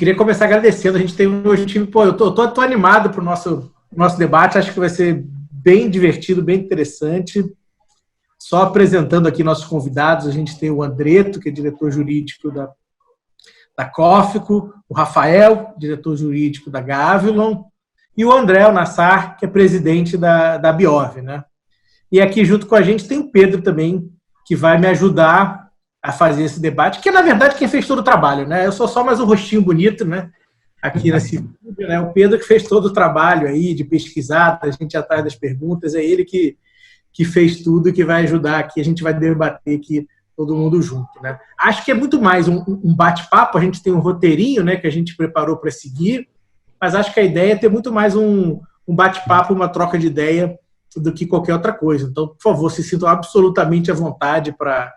queria começar agradecendo. A gente tem um time, pô, eu tô animado para o nosso debate, acho que vai ser bem divertido, bem interessante. Só apresentando aqui nossos convidados, a gente tem o Andreto, que é diretor jurídico da Cófico, o Rafael, diretor jurídico da Gavilon, e o André Nassar, que é presidente da Biov, né? E aqui junto com a gente tem o Pedro também, que vai me ajudar a fazer esse debate, que é, na verdade, quem fez todo o trabalho, né? Eu sou só mais um rostinho bonito, né? Aqui nesse vídeo, né? O Pedro que fez todo o trabalho aí de pesquisar, a gente atrás das perguntas, é ele que fez tudo e que vai ajudar aqui, a gente vai debater aqui todo mundo junto, né? Acho que é muito mais um bate-papo, a gente tem um roteirinho, né, que a gente preparou para seguir, mas acho que a ideia é ter muito mais um bate-papo, uma troca de ideia do que qualquer outra coisa. Então, por favor, se sintam absolutamente à vontade para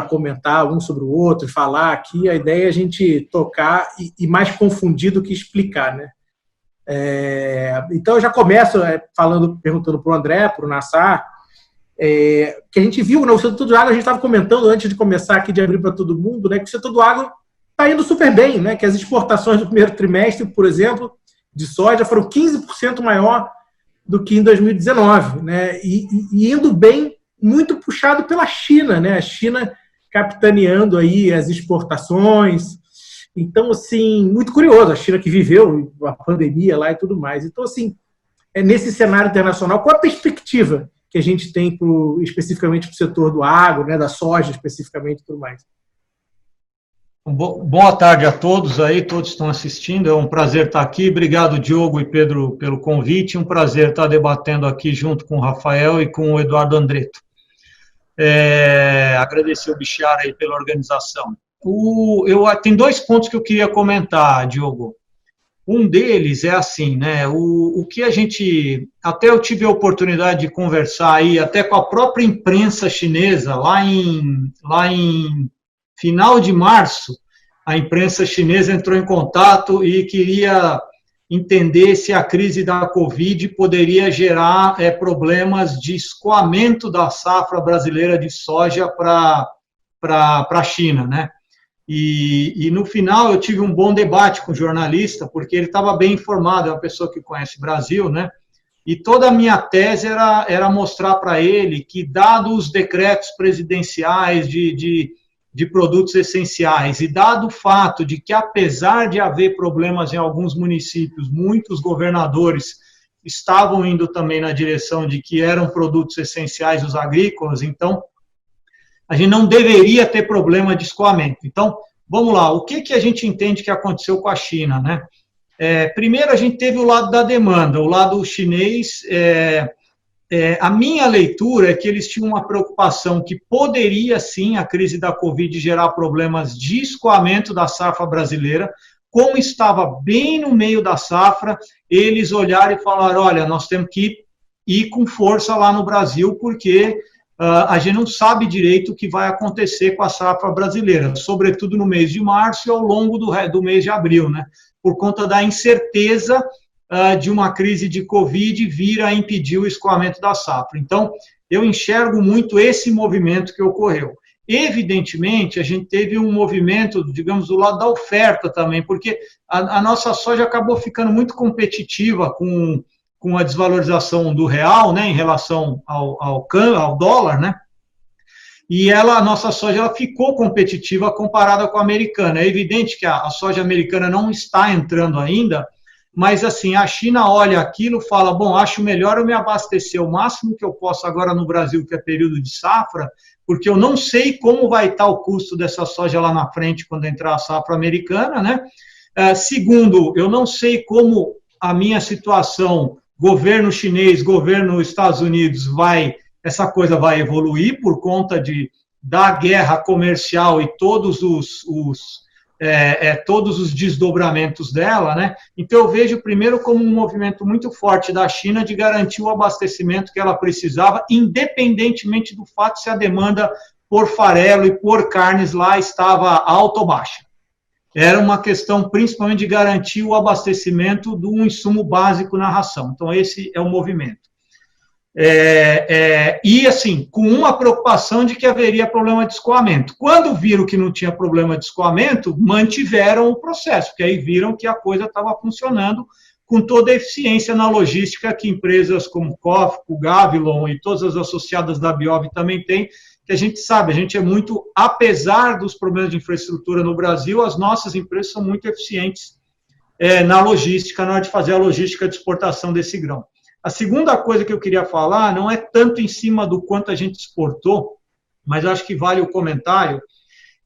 comentar um sobre o outro, falar aqui. A ideia é a gente tocar e mais confundir do que explicar, né? Então, eu já começo perguntando para o André, para o Nassar, que a gente viu, né, o setor do agro, a gente estava comentando antes de começar aqui, de abrir para todo mundo, né, que o setor do agro está indo super bem, né, que as exportações do primeiro trimestre, por exemplo, de soja foram 15% maior do que em 2019, né, e indo bem, muito puxado pela China, né, a China capitaneando aí as exportações. Então, assim, muito curioso, a China que viveu a pandemia lá e tudo mais. Então, assim, nesse cenário internacional, qual a perspectiva que a gente tem especificamente para o setor do agro, né, da soja especificamente e tudo mais? Boa tarde a todos aí, todos estão assistindo, é um prazer estar aqui, obrigado Diogo e Pedro pelo convite, um prazer estar debatendo aqui junto com o Rafael e com o Eduardo Andreto. Agradecer o Bichara aí pela organização. Tem 2 pontos que eu queria comentar, Diogo. Um deles é assim, né, o que a gente, até eu tive a oportunidade de conversar aí, até com a própria imprensa chinesa, lá em final de março, a imprensa chinesa entrou em contato e queria entender se a crise da Covid poderia gerar problemas de escoamento da safra brasileira de soja para a China, né? E no final eu tive um bom debate com o jornalista, porque ele estava bem informado, é uma pessoa que conhece o Brasil, né? E toda a minha tese era mostrar para ele que, dados os decretos presidenciais de produtos essenciais, e dado o fato de que, apesar de haver problemas em alguns municípios, muitos governadores estavam indo também na direção de que eram produtos essenciais os agrícolas, então a gente não deveria ter problema de escoamento. Então, vamos lá, o que a gente entende que aconteceu com a China, né? Primeiro, a gente teve o lado da demanda, o lado chinês. A minha leitura é que eles tinham uma preocupação que poderia, sim, a crise da Covid gerar problemas de escoamento da safra brasileira. Como estava bem no meio da safra, eles olharam e falaram, olha, nós temos que ir com força lá no Brasil, porque a gente não sabe direito o que vai acontecer com a safra brasileira, sobretudo no mês de março e ao longo do mês de abril, né? Por conta da incerteza de uma crise de Covid vir a impedir o escoamento da safra. Então, eu enxergo muito esse movimento que ocorreu. Evidentemente, a gente teve um movimento, digamos, do lado da oferta também, porque a nossa soja acabou ficando muito competitiva com a desvalorização do real, né, em relação ao dólar, né? E a nossa soja ela ficou competitiva comparada com a americana. É evidente que a soja americana não está entrando ainda, mas assim, a China olha aquilo e fala, bom, acho melhor eu me abastecer o máximo que eu posso agora no Brasil, que é período de safra, porque eu não sei como vai estar o custo dessa soja lá na frente quando entrar a safra americana, né? Segundo, eu não sei como a minha situação, governo chinês, governo Estados Unidos, essa coisa vai evoluir por conta da guerra comercial e todos os desdobramentos dela, né? Então eu vejo primeiro como um movimento muito forte da China de garantir o abastecimento que ela precisava, independentemente do fato se a demanda por farelo e por carnes lá estava alta ou baixa. Era uma questão principalmente de garantir o abastecimento de um insumo básico na ração. Então esse é o movimento. E, assim, com uma preocupação de que haveria problema de escoamento. Quando viram que não tinha problema de escoamento, mantiveram o processo, porque aí viram que a coisa estava funcionando com toda a eficiência na logística que empresas como Cofco, Gavilon e todas as associadas da Biov também têm, que a gente sabe, a gente é muito, apesar dos problemas de infraestrutura no Brasil, as nossas empresas são muito eficientes na logística, na hora de fazer a logística de exportação desse grão. A segunda coisa que eu queria falar não é tanto em cima do quanto a gente exportou, mas eu acho que vale o comentário,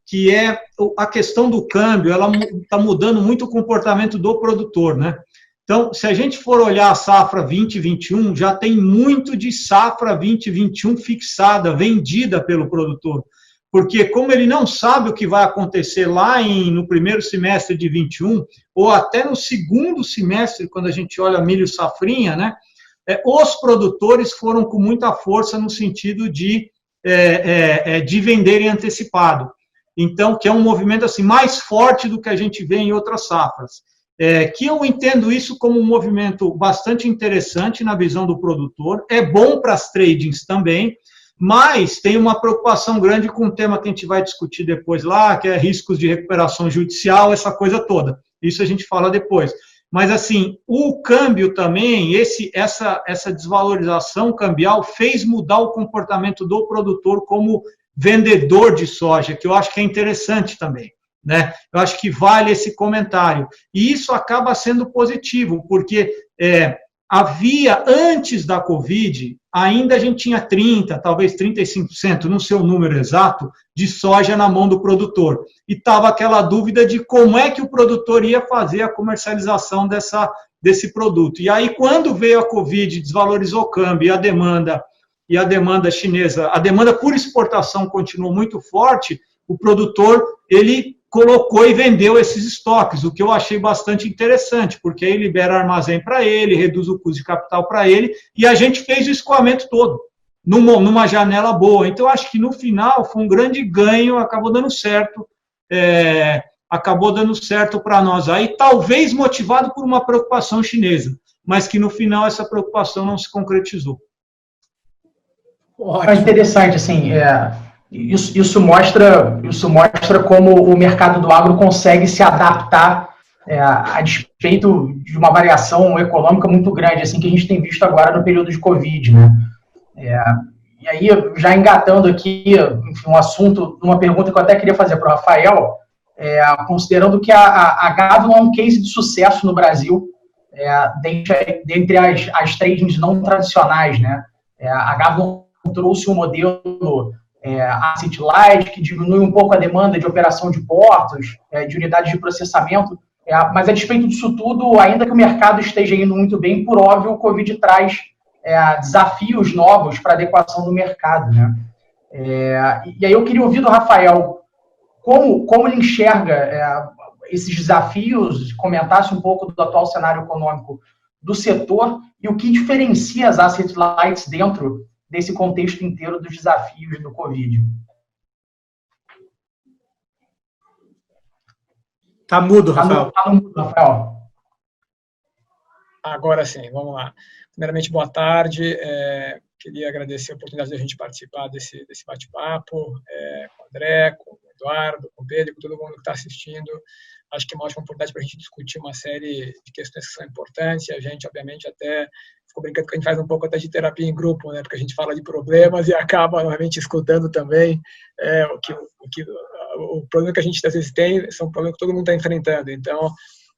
que é a questão do câmbio, ela está mudando muito o comportamento do produtor, né? Então, se a gente for olhar a safra 2021, já tem muito de safra 2021 fixada, vendida pelo produtor, porque como ele não sabe o que vai acontecer lá no primeiro semestre de 21, ou até no segundo semestre, quando a gente olha milho safrinha, né? Os produtores foram com muita força no sentido de venderem antecipado. Então, que é um movimento assim, mais forte do que a gente vê em outras safras. Que eu entendo isso como um movimento bastante interessante na visão do produtor, é bom para as tradings também, mas tem uma preocupação grande com o tema que a gente vai discutir depois lá, que é riscos de recuperação judicial, essa coisa toda. Isso a gente fala depois. Mas, assim, o câmbio também, essa desvalorização cambial fez mudar o comportamento do produtor como vendedor de soja, que eu acho que é interessante também, né? Eu acho que vale esse comentário. E isso acaba sendo positivo, porque havia, antes da Covid, ainda a gente tinha 30%, talvez 35%, não sei o número exato, de soja na mão do produtor. E estava aquela dúvida de como é que o produtor ia fazer a comercialização desse produto. E aí, quando veio a Covid, desvalorizou o câmbio e a demanda chinesa, a demanda por exportação continuou muito forte, o produtor, ele colocou e vendeu esses estoques, o que eu achei bastante interessante, porque aí libera armazém para ele, reduz o custo de capital para ele, e a gente fez o escoamento todo, numa janela boa. Então, acho que no final foi um grande ganho, acabou dando certo para nós aí, talvez motivado por uma preocupação chinesa, mas que no final essa preocupação não se concretizou. É interessante, assim, isso mostra como o mercado do agro consegue se adaptar a despeito de uma variação econômica muito grande, assim, que a gente tem visto agora no período de Covid, né? E aí, já engatando aqui, enfim, um assunto, uma pergunta que eu até queria fazer para o Rafael, considerando que a Gavilon é um case de sucesso no Brasil, dentre as tradings não tradicionais, né? A Gavilon trouxe um modelo asset light, que diminui um pouco a demanda de operação de portos, de unidades de processamento, mas a despeito disso tudo, ainda que o mercado esteja indo muito bem, por óbvio, o Covid traz desafios novos para a adequação do mercado, né? E aí eu queria ouvir do Rafael como ele enxerga esses desafios, comentasse um pouco do atual cenário econômico do setor e o que diferencia as asset lights dentro desse contexto inteiro dos desafios do Covid. Tá mudo, Rafael. Tá mudo, Rafael. Agora sim, vamos lá. Primeiramente, boa tarde. Queria agradecer a oportunidade de a gente participar desse bate-papo com o André, com o Eduardo, com o Pedro, com todo mundo que está assistindo. Acho que é uma ótima oportunidade para a gente discutir uma série de questões que são importantes e a gente, obviamente, até ficou brincando que a gente faz um pouco até de terapia em grupo, né? Porque a gente fala de problemas e acaba, novamente, escutando também o problema que a gente às vezes tem são problemas que todo mundo está enfrentando. Então,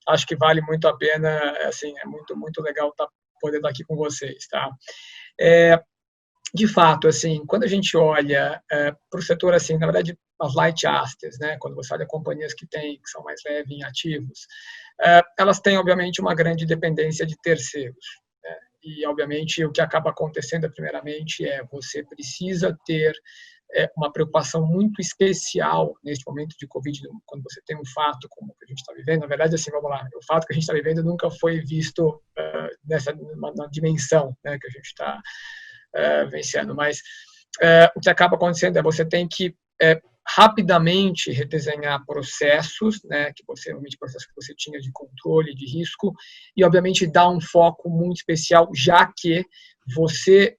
acho que vale muito a pena, assim, é muito, muito legal poder estar aqui com vocês, tá? De fato, assim, quando a gente olha para o setor, assim, na verdade, as light assets, né, quando você olha companhias que são mais leves em ativos, elas têm, obviamente, uma grande dependência de terceiros, né? E, obviamente, o que acaba acontecendo, primeiramente, você precisa ter uma preocupação muito especial neste momento de Covid, quando você tem um fato como o que a gente está vivendo. Na verdade, assim, vamos lá, o fato que a gente está vivendo nunca foi visto na dimensão, né, que a gente está vencendo, mas o que acaba acontecendo você tem que rapidamente redesenhar processos, né, que você realmente processos que você tinha de controle de risco, e obviamente dar um foco muito especial, já que você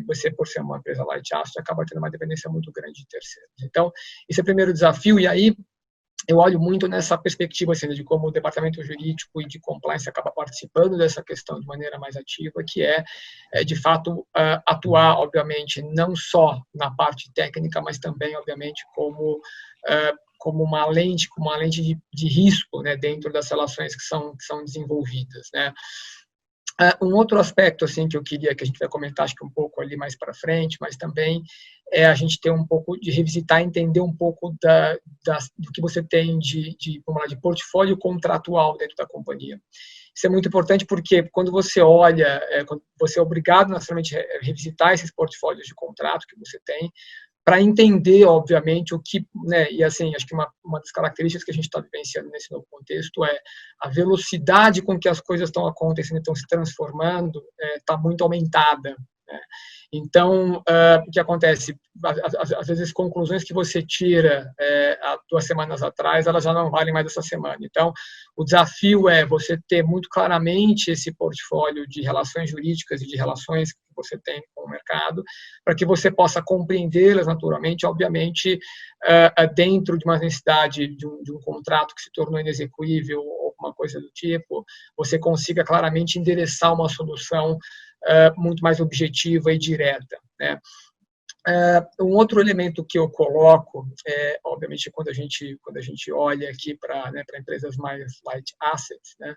você por ser uma empresa light asset, acaba tendo uma dependência muito grande de terceiros. Então, esse é o primeiro desafio, e aí eu olho muito nessa perspectiva assim, de como o departamento jurídico e de compliance acaba participando dessa questão de maneira mais ativa, que de fato, atuar, obviamente, não só na parte técnica, mas também, obviamente, como uma lente de risco, né, dentro das relações que são desenvolvidas, né. Um outro aspecto assim que eu queria que a gente vai comentar, acho que um pouco ali mais para frente, mas também a gente ter um pouco de revisitar, entender um pouco do que você tem de portfólio contratual dentro da companhia. Isso é muito importante porque quando você olha, quando você é obrigado necessariamente a revisitar esses portfólios de contrato que você tem, para entender, obviamente, o que, né, e assim, acho que uma das características que a gente está vivenciando nesse novo contexto é a velocidade com que as coisas estão acontecendo, estão se transformando, está muito aumentada, né? Então, o que acontece? Às vezes, conclusões que você tira há 2 semanas atrás, elas já não valem mais essa semana. Então, o desafio é você ter muito claramente esse portfólio de relações jurídicas e de relações que você tem com o mercado, para que você possa compreendê-las naturalmente, obviamente, dentro de uma necessidade de um contrato que se tornou inexequível ou alguma coisa do tipo, você consiga claramente endereçar uma solução muito mais objetiva e direta, né? Um outro elemento que eu coloco, obviamente, quando a gente olha aqui para empresas mais light assets, né?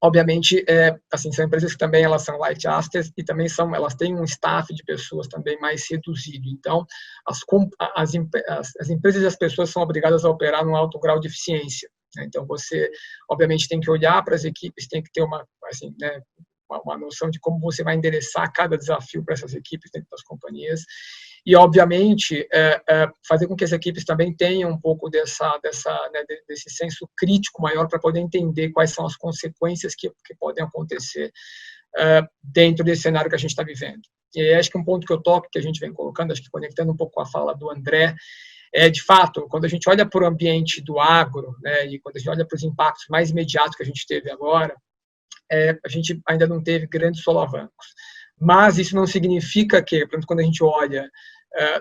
Obviamente, assim, são empresas que também elas são light assets e também elas têm um staff de pessoas também mais reduzido. Então, as empresas e as pessoas são obrigadas a operar num alto grau de eficiência, né? Então, você, obviamente, tem que olhar para as equipes, tem que ter uma noção de como você vai endereçar cada desafio para essas equipes dentro das companhias e, obviamente, fazer com que as equipes também tenham um pouco desse senso crítico maior para poder entender quais são as consequências que podem acontecer dentro desse cenário que a gente está vivendo. E aí, acho que um ponto que eu toco, que a gente vem colocando, acho que conectando um pouco com a fala do André, de fato, quando a gente olha para o ambiente do agro, né, e quando a gente olha para os impactos mais imediatos que a gente teve agora, a gente ainda não teve grandes solavancos. Mas isso não significa que, por exemplo, quando a gente olha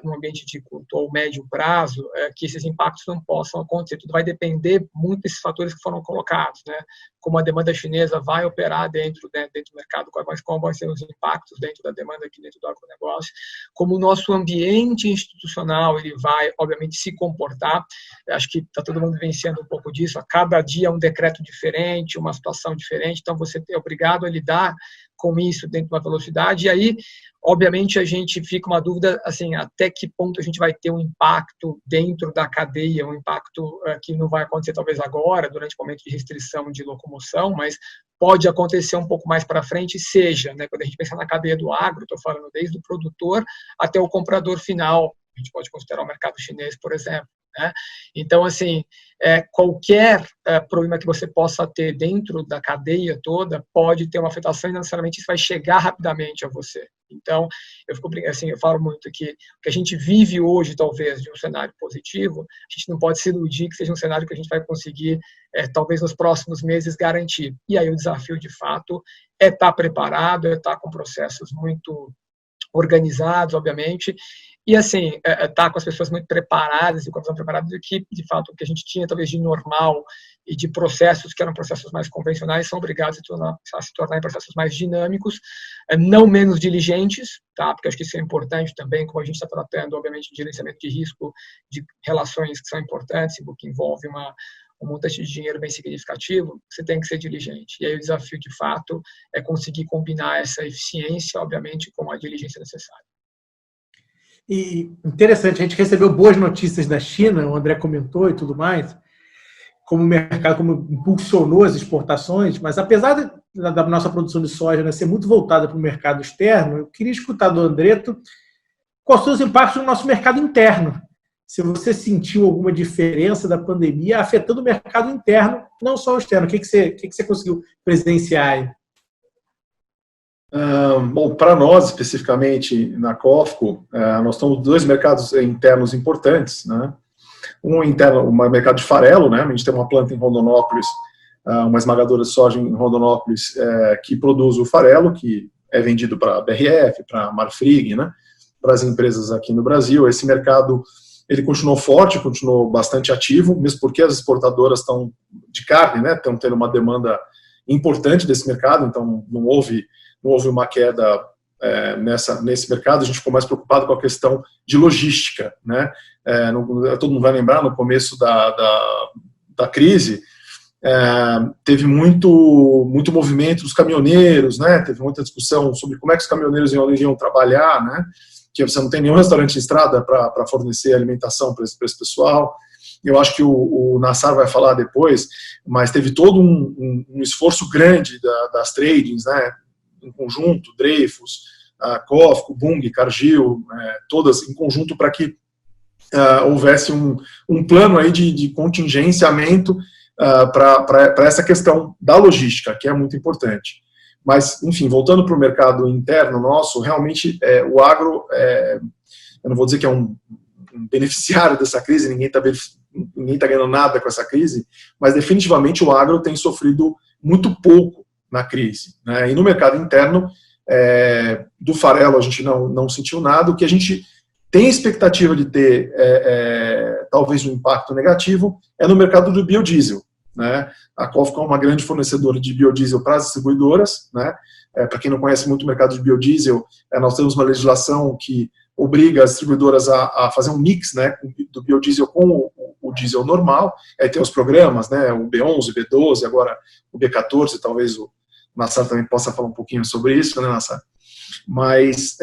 no ambiente de curto ou médio prazo, que esses impactos não possam acontecer. Tudo vai depender muito desses fatores que foram colocados, né? Como a demanda chinesa vai operar dentro do mercado, quais vão ser os impactos dentro da demanda aqui dentro do agronegócio, como o nosso ambiente institucional ele vai, obviamente, se comportar. Acho que está todo mundo vivenciando um pouco disso. A cada dia é um decreto diferente, uma situação diferente, então você é obrigado a lidar com isso dentro de uma velocidade, e aí, obviamente, a gente fica uma dúvida, assim, até que ponto a gente vai ter um impacto dentro da cadeia, um impacto que não vai acontecer talvez agora, durante o momento de restrição de locomoção, mas pode acontecer um pouco mais para frente, seja, né, quando a gente pensa na cadeia do agro, estou falando desde o produtor até o comprador final, a gente pode considerar o mercado chinês, por exemplo, né? Então, assim, qualquer problema que você possa ter dentro da cadeia toda pode ter uma afetação e não necessariamente isso vai chegar rapidamente a você. Então, eu falo muito que o que a gente vive hoje, talvez, de um cenário positivo, a gente não pode se iludir que seja um cenário que a gente vai conseguir, talvez, nos próximos meses, garantir. E aí o desafio, de fato, é estar preparado, é estar com processos muito organizados, obviamente, e assim, tá com as pessoas muito preparadas e com a visão preparada do que, de fato, o que a gente tinha talvez de normal e de processos que eram processos mais convencionais são obrigados a se tornar em processos mais dinâmicos, não menos diligentes, tá? Porque acho que isso é importante também, como a gente está tratando, obviamente, de gerenciamento de risco, de relações que são importantes, que envolve um montante de dinheiro bem significativo, você tem que ser diligente. E aí o desafio, de fato, é conseguir combinar essa eficiência, obviamente, com a diligência necessária. E interessante, a gente recebeu boas notícias da China, o André comentou e tudo mais, como o mercado como impulsionou as exportações, mas apesar da nossa produção de soja, né, ser muito voltada para o mercado externo, eu queria escutar do Andreto quais são os impactos no nosso mercado interno. Se você sentiu alguma diferença da pandemia afetando o mercado interno, não só o externo. O que você conseguiu presenciar aí? Bom, para nós, especificamente na COFCO, nós temos 2 mercados internos importantes, né? Um interno, um mercado de farelo, né? A gente tem uma planta em Rondonópolis, uma esmagadora de soja em Rondonópolis, que produz o farelo, que é vendido para a BRF, para a Marfrig, né? Para as empresas aqui no Brasil. Esse mercado, ele continuou forte, continuou bastante ativo, mesmo porque as exportadoras estão de carne, né? Estão tendo uma demanda importante desse mercado, então não houve uma queda nesse mercado. A gente ficou mais preocupado com a questão de logística, né? Todo mundo vai lembrar, no começo da crise, teve muito movimento dos caminhoneiros, né? Teve muita discussão sobre como é que os caminhoneiros iriam trabalhar, né? Que você não tem nenhum restaurante em estrada para fornecer alimentação para esse pessoal. Eu acho que o Nassar vai falar depois, mas teve todo um esforço grande das tradings, né? Em conjunto, Dreyfus, COFCO, Bunge, Cargill, todas em conjunto, para que houvesse um plano aí de contingenciamento para essa questão da logística, que é muito importante. Mas, enfim, voltando para o mercado interno nosso, realmente o agro, eu não vou dizer que é um beneficiário dessa crise, ninguém tá ganhando nada com essa crise, mas definitivamente o agro tem sofrido muito pouco na crise, né? E no mercado interno, do farelo a gente não sentiu nada. O que a gente tem expectativa de ter, talvez um impacto negativo, é no mercado do biodiesel, né? A COFCO é uma grande fornecedora de biodiesel para as distribuidoras, né? Para quem não conhece muito o mercado de biodiesel, nós temos uma legislação que obriga as distribuidoras a fazer um mix, né, do biodiesel com o diesel normal. Aí tem os programas, né, o B11, B12, agora o B14, talvez o Nassar também possa falar um pouquinho sobre isso, né, Nassar? Mas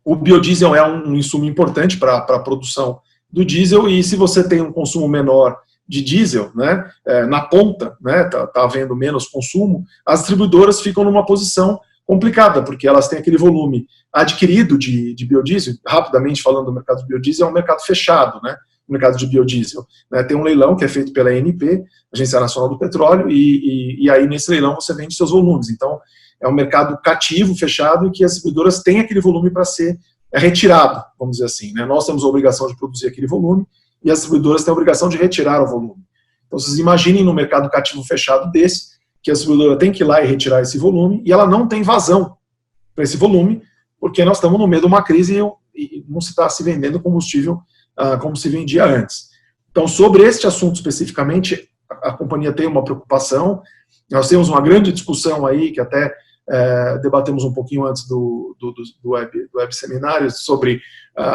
o biodiesel é um insumo importante para a produção do diesel, e se você tem um consumo menor de diesel, né, na ponta, né, tá havendo menos consumo, as distribuidoras ficam numa posição complicada, porque elas têm aquele volume adquirido de biodiesel. Rapidamente falando do mercado de biodiesel, é um mercado fechado, né, o mercado de biodiesel, né? Tem um leilão que é feito pela ANP, Agência Nacional do Petróleo, e aí nesse leilão você vende seus volumes. Então, é um mercado cativo, fechado, em que as distribuidoras têm aquele volume para ser retirado, vamos dizer assim, né? Nós temos a obrigação de produzir aquele volume, e as distribuidoras têm a obrigação de retirar o volume. Então, vocês imaginem no mercado cativo fechado desse, que a distribuidora tem que ir lá e retirar esse volume, e ela não tem vazão para esse volume, porque nós estamos no meio de uma crise e não se está se vendendo combustível como se vendia antes. Então, sobre este assunto especificamente, a companhia tem uma preocupação. Nós temos uma grande discussão aí, que até debatemos um pouquinho antes do web seminário, sobre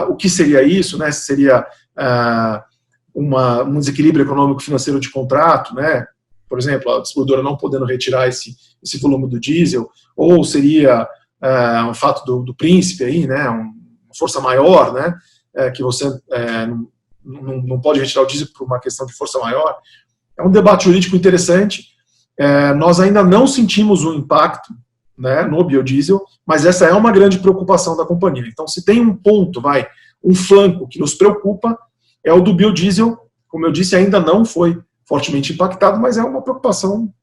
o que seria isso, né? Se seria um desequilíbrio econômico-financeiro de contrato, né? Por exemplo, a distribuidora não podendo retirar esse volume do diesel, ou seria um fato do príncipe aí, né? Uma força maior, né? Que você não pode retirar o diesel por uma questão de força maior. É um debate jurídico interessante. Nós ainda não sentimos um impacto, né, no biodiesel, mas essa é uma grande preocupação da companhia. Então, se tem um ponto, um flanco que nos preocupa, é o do biodiesel. Como eu disse, ainda não foi fortemente impactado, mas é uma preocupação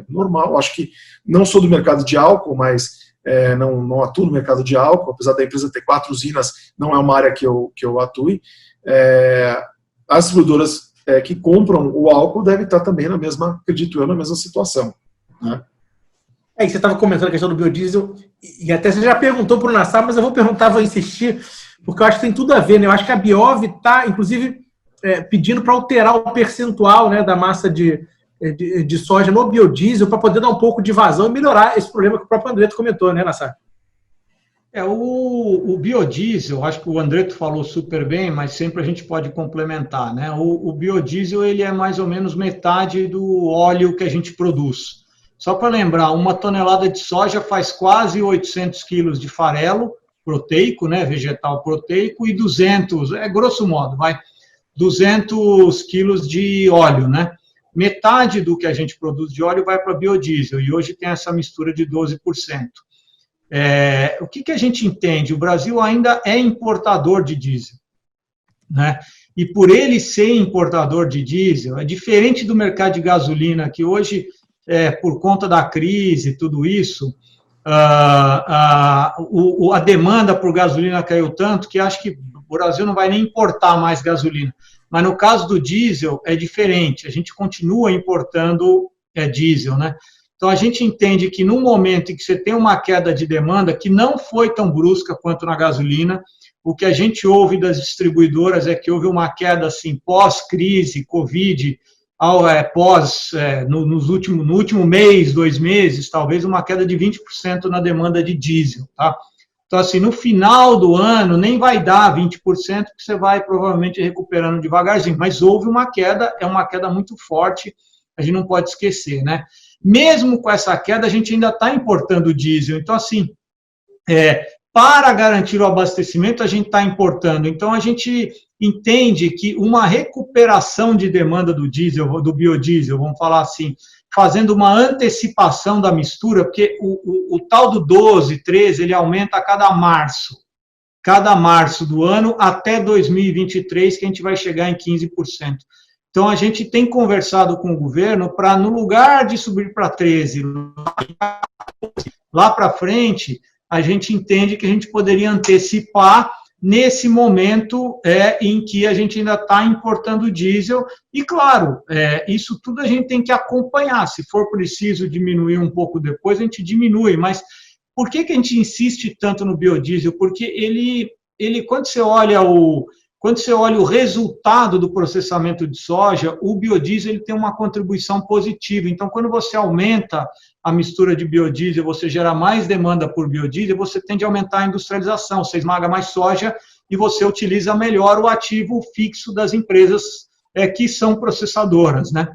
normal. Acho que não sou do mercado de álcool, mas não atuo no mercado de álcool, apesar da empresa ter 4 usinas, não é uma área que eu atue. As distribuidoras que compram o álcool devem estar também acredito eu, na mesma situação, né? Você estava comentando a questão do biodiesel, e até você já perguntou para o Nassar, mas eu vou insistir, porque eu acho que tem tudo a ver, né? Eu acho que a Biov está, inclusive, pedindo para alterar o percentual, né, da massa de soja no biodiesel, para poder dar um pouco de vazão e melhorar esse problema que o próprio Andreto comentou, né, Nassar? O biodiesel, acho que o Andreto falou super bem, mas sempre a gente pode complementar, né? O biodiesel, ele é mais ou menos metade do óleo que a gente produz. Só para lembrar, 1 tonelada de soja faz quase 800 quilos de farelo proteico, né, vegetal proteico, e 200, grosso modo, 200 quilos de óleo, né? Metade do que a gente produz de óleo vai para biodiesel, e hoje tem essa mistura de 12%. O que a gente entende? O Brasil ainda é importador de diesel, né? E por ele ser importador de diesel, é diferente do mercado de gasolina, que hoje, por conta da crise e tudo isso, a demanda por gasolina caiu tanto que acho que o Brasil não vai nem importar mais gasolina. Mas no caso do diesel é diferente, a gente continua importando diesel, né? Então a gente entende que no momento em que você tem uma queda de demanda, que não foi tão brusca quanto na gasolina, o que a gente ouve das distribuidoras é que houve uma queda assim, pós-crise, Covid, no último mês, 2 meses, talvez uma queda de 20% na demanda de diesel, tá? Então, assim, no final do ano, nem vai dar 20%, porque você vai provavelmente recuperando devagarzinho, mas houve uma queda, é uma queda muito forte, a gente não pode esquecer, né? Mesmo com essa queda, a gente ainda está importando diesel, então, assim, para garantir o abastecimento, a gente está importando. Então, a gente entende que uma recuperação de demanda do diesel, do biodiesel, vamos falar assim, fazendo uma antecipação da mistura, porque o tal do 12, 13, ele aumenta a cada março do ano até 2023, que a gente vai chegar em 15%. Então, a gente tem conversado com o governo para, no lugar de subir para 13, lá para frente, a gente entende que a gente poderia antecipar nesse momento em que a gente ainda está importando diesel. E, claro, isso tudo a gente tem que acompanhar. Se for preciso diminuir um pouco depois, a gente diminui. Mas por que a gente insiste tanto no biodiesel? Porque ele quando você olha o resultado do processamento de soja, o biodiesel ele tem uma contribuição positiva. Então, quando você aumenta a mistura de biodiesel, você gera mais demanda por biodiesel, você tende a aumentar a industrialização, você esmaga mais soja e você utiliza melhor o ativo fixo das empresas que são processadoras, né?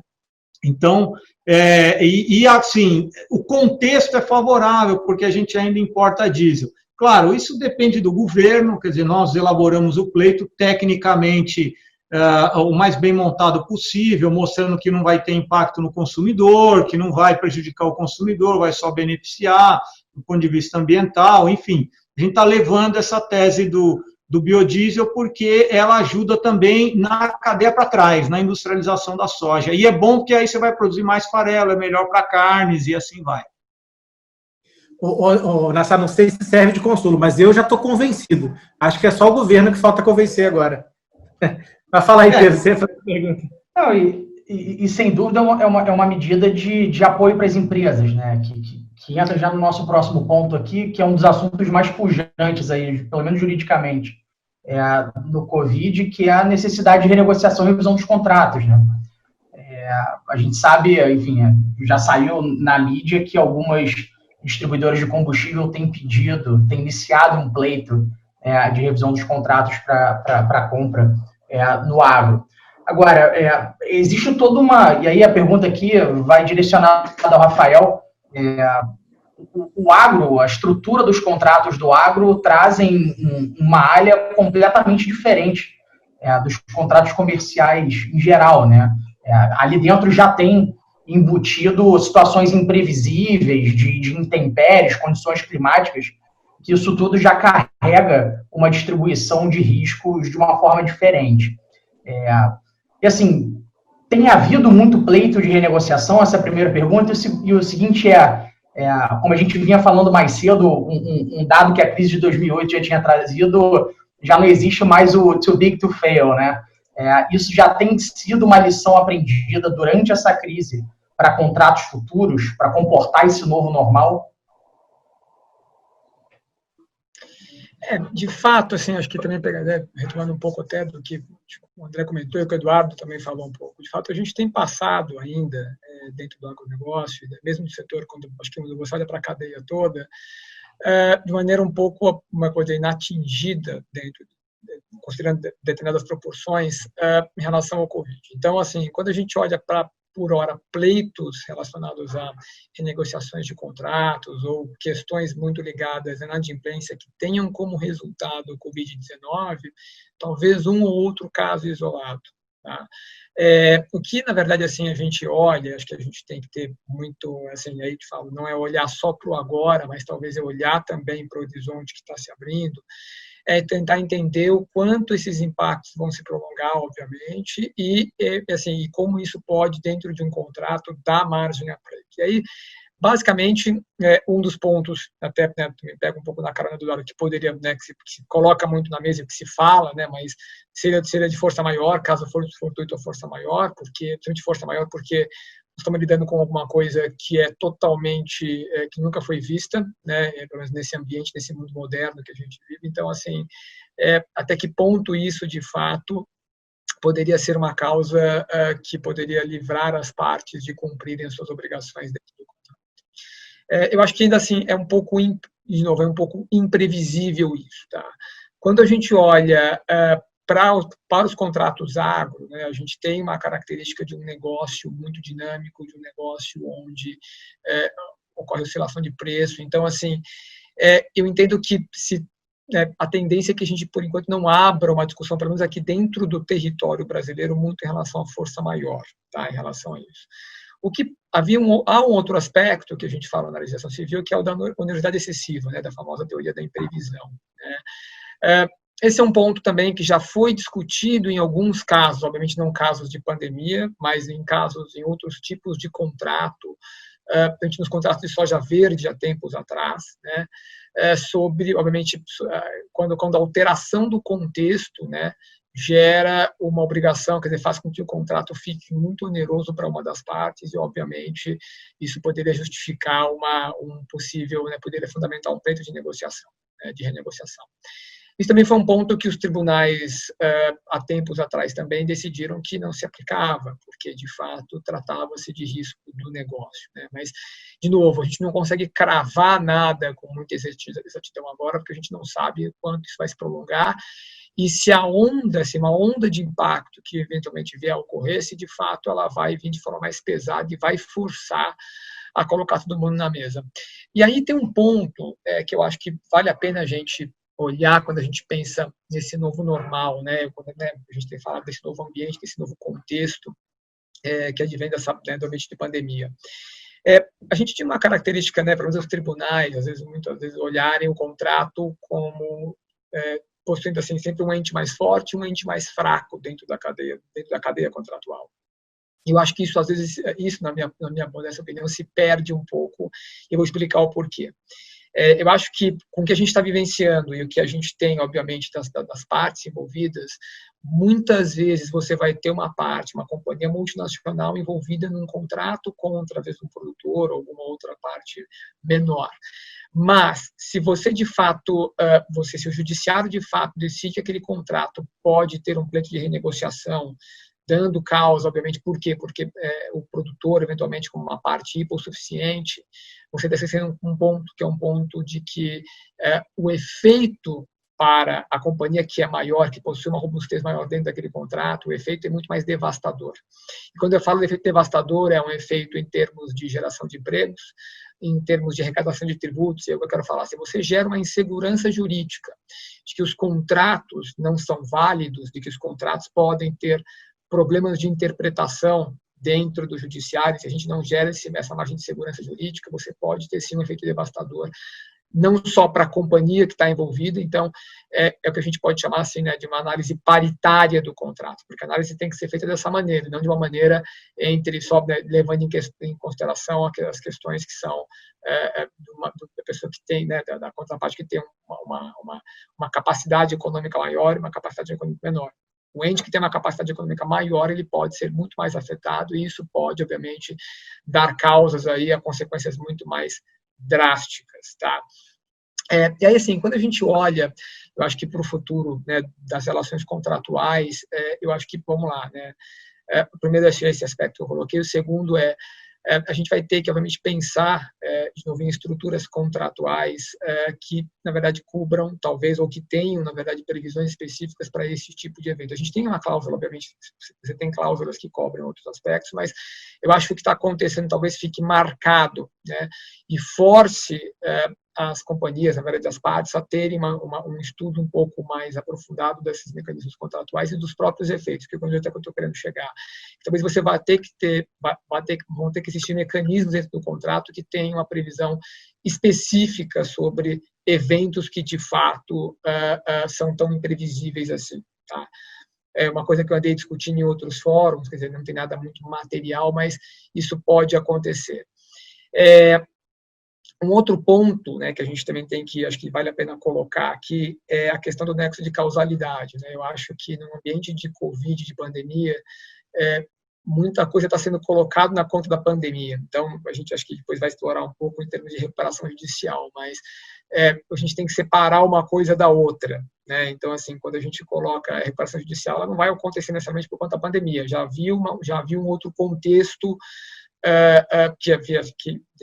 Então, assim, o contexto é favorável, porque a gente ainda importa diesel. Claro, isso depende do governo, quer dizer, nós elaboramos o pleito tecnicamente o mais bem montado possível, mostrando que não vai ter impacto no consumidor, que não vai prejudicar o consumidor, vai só beneficiar do ponto de vista ambiental, enfim. A gente está levando essa tese do biodiesel porque ela ajuda também na cadeia para trás, na industrialização da soja. E é bom porque aí você vai produzir mais farelo, é melhor para carnes e assim vai. Nassar, não sei se serve de consolo, mas eu já estou convencido. Acho que é só o governo que falta convencer agora. Mas fala aí, Pedro, você faz a pergunta. Não, e sem dúvida é uma medida de apoio para as empresas, né? Que entra já no nosso próximo ponto aqui, que é um dos assuntos mais pujantes aí, pelo menos juridicamente, do Covid, que é a necessidade de renegociação e revisão dos contratos, né? A gente sabe, enfim, já saiu na mídia que algumas distribuidoras de combustível têm iniciado um pleito de revisão dos contratos para compra no agro. Agora, existe toda uma... E aí a pergunta aqui vai direcionada ao Rafael. O agro, a estrutura dos contratos do agro trazem uma área completamente diferente dos contratos comerciais em geral, né? Ali dentro já tem embutido situações imprevisíveis de intempéries, condições climáticas, que isso tudo já carrega uma distribuição de riscos de uma forma diferente. E assim, tem havido muito pleito de renegociação, essa é a primeira pergunta, e o seguinte como a gente vinha falando mais cedo, um dado que a crise de 2008 já tinha trazido, já não existe mais o too big to fail, né? Isso já tem sido uma lição aprendida durante essa crise para contratos futuros, para comportar esse novo normal? De fato, assim, acho que também retomando um pouco até do que o André comentou e o que o Eduardo também falou um pouco. De fato, a gente tem passado ainda, dentro do agronegócio, mesmo do setor, quando acho que você olha para a cadeia toda, de maneira um pouco, uma coisa inatingida considerando determinadas proporções, em relação ao Covid. Então, assim, quando a gente olha para, por hora, pleitos relacionados a renegociações de contratos ou questões muito ligadas à inadimplência que tenham como resultado o Covid-19, talvez um ou outro caso isolado. Tá? O que, na verdade, assim, a gente olha, acho que a gente tem que ter muito, assim, aí te falo, não é olhar só para o agora, mas talvez é olhar também para o horizonte que está se abrindo, tentar entender o quanto esses impactos vão se prolongar, obviamente, e assim, e como isso pode, dentro de um contrato, dar margem a pleito. E aí, basicamente, um dos pontos, até me pega um pouco na carona do Eduardo, que poderia, né, que se coloca muito na mesa, que se fala, né, mas seria de força maior, caso for fortuito ou força maior, porque, de força maior, porque estamos lidando com alguma coisa que é totalmente, que nunca foi vista, né, pelo menos nesse ambiente, nesse mundo moderno que a gente vive. Então, assim, até que ponto isso, de fato, poderia ser uma causa que poderia livrar as partes de cumprirem as suas obrigações dentro do contrato. Eu acho que ainda assim é um pouco, de novo, é um pouco imprevisível isso, tá? Quando a gente olha para os contratos agro, né, a gente tem uma característica de um negócio muito dinâmico, de um negócio onde ocorre oscilação de preço. Então, assim, eu entendo que a tendência é que a gente, por enquanto, não abra uma discussão, pelo menos aqui dentro do território brasileiro, muito em relação à força maior, tá, em relação a isso. Há um outro aspecto que a gente fala na legislação civil, que é o da onerosidade excessiva, né, da famosa teoria da imprevisão, né. Esse é um ponto também que já foi discutido em alguns casos, obviamente não casos de pandemia, mas em outros tipos de contrato, principalmente nos contratos de soja verde há tempos atrás, né, sobre, obviamente, quando a alteração do contexto, né, gera uma obrigação, quer dizer, faz com que o contrato fique muito oneroso para uma das partes e, obviamente, isso poderia justificar um possível, né, poderia fundamentar um pleito de negociação, né, de renegociação. Isso também foi um ponto que os tribunais, há tempos atrás, também decidiram que não se aplicava, porque, de fato, tratava-se de risco do negócio, né? Mas, de novo, a gente não consegue cravar nada com muita exatidão agora, porque a gente não sabe quanto isso vai se prolongar e se uma onda de impacto que eventualmente vier a ocorrer, se, de fato, ela vai vir de forma mais pesada e vai forçar a colocar todo mundo na mesa. E aí tem um ponto que eu acho que vale a pena a gente olhar quando a gente pensa nesse novo normal, né? Quando, a gente tem falado desse novo ambiente, desse novo contexto que advém do ambiente de pandemia. A gente tinha uma característica, né, para os tribunais, muitas vezes olharem o contrato como possuindo assim sempre um ente mais forte e um ente mais fraco dentro da cadeia contratual. Eu acho que isso, às vezes, na minha modesta opinião, se perde um pouco, e eu vou explicar o porquê. Eu acho que, com o que a gente está vivenciando e o que a gente tem, obviamente, das partes envolvidas, muitas vezes você vai ter uma companhia multinacional envolvida num contrato contra, às vezes, um produtor ou alguma outra parte menor. Mas, se você, de fato, se o judiciário, de fato, decide que aquele contrato pode ter um pleito de renegociação, dando causa, obviamente, por quê? Porque o produtor, eventualmente, como uma parte hipossuficiente, você deve ser um ponto que é um ponto de que o efeito para a companhia que é maior, que possui uma robustez maior dentro daquele contrato, o efeito é muito mais devastador. E quando eu falo de efeito devastador, é um efeito em termos de geração de empregos, em termos de arrecadação de tributos, e eu quero falar, se você gera uma insegurança jurídica de que os contratos não são válidos, de que os contratos podem ter problemas de interpretação dentro do judiciário, se a gente não gera essa margem de segurança jurídica, você pode ter, sim, um efeito devastador, não só para a companhia que está envolvida, então, é o que a gente pode chamar, assim, né, de uma análise paritária do contrato, porque a análise tem que ser feita dessa maneira, não de uma maneira levando em consideração aquelas questões que são da pessoa que tem, né, da contraparte que tem uma capacidade econômica maior e uma capacidade econômica menor. O ente que tem uma capacidade econômica maior, ele pode ser muito mais afetado e isso pode, obviamente, dar causas aí a consequências muito mais drásticas, tá? E aí, assim, quando a gente olha, eu acho que para o futuro, né, das relações contratuais, eu acho que, vamos lá, né? O primeiro é esse aspecto que eu coloquei, o segundo a gente vai ter que, obviamente, pensar, de novo, em estruturas contratuais que, na verdade, cubram, talvez, ou que tenham, na verdade, previsões específicas para esse tipo de evento. A gente tem uma cláusula, obviamente, você tem cláusulas que cobrem outros aspectos, mas eu acho que o que está acontecendo talvez fique marcado, né, e force as companhias, na verdade, as partes, a terem um estudo um pouco mais aprofundado desses mecanismos contratuais e dos próprios efeitos, que é onde eu estou querendo chegar. Talvez você vão ter que existir mecanismos dentro do contrato que tenham uma previsão específica sobre eventos que, de fato, são tão imprevisíveis assim, tá? É uma coisa que eu andei discutindo em outros fóruns, quer dizer, não tem nada muito material, mas isso pode acontecer. Um outro ponto, né, que a gente também tem que, acho que vale a pena colocar aqui, é a questão do nexo de causalidade, né? Eu acho que no ambiente de Covid, de pandemia, muita coisa está sendo colocada na conta da pandemia. Então, a gente acho que depois vai explorar um pouco em termos de recuperação judicial, mas a gente tem que separar uma coisa da outra, né? Então, assim, quando a gente coloca a recuperação judicial, ela não vai acontecer necessariamente por conta da pandemia. Já havia um outro contexto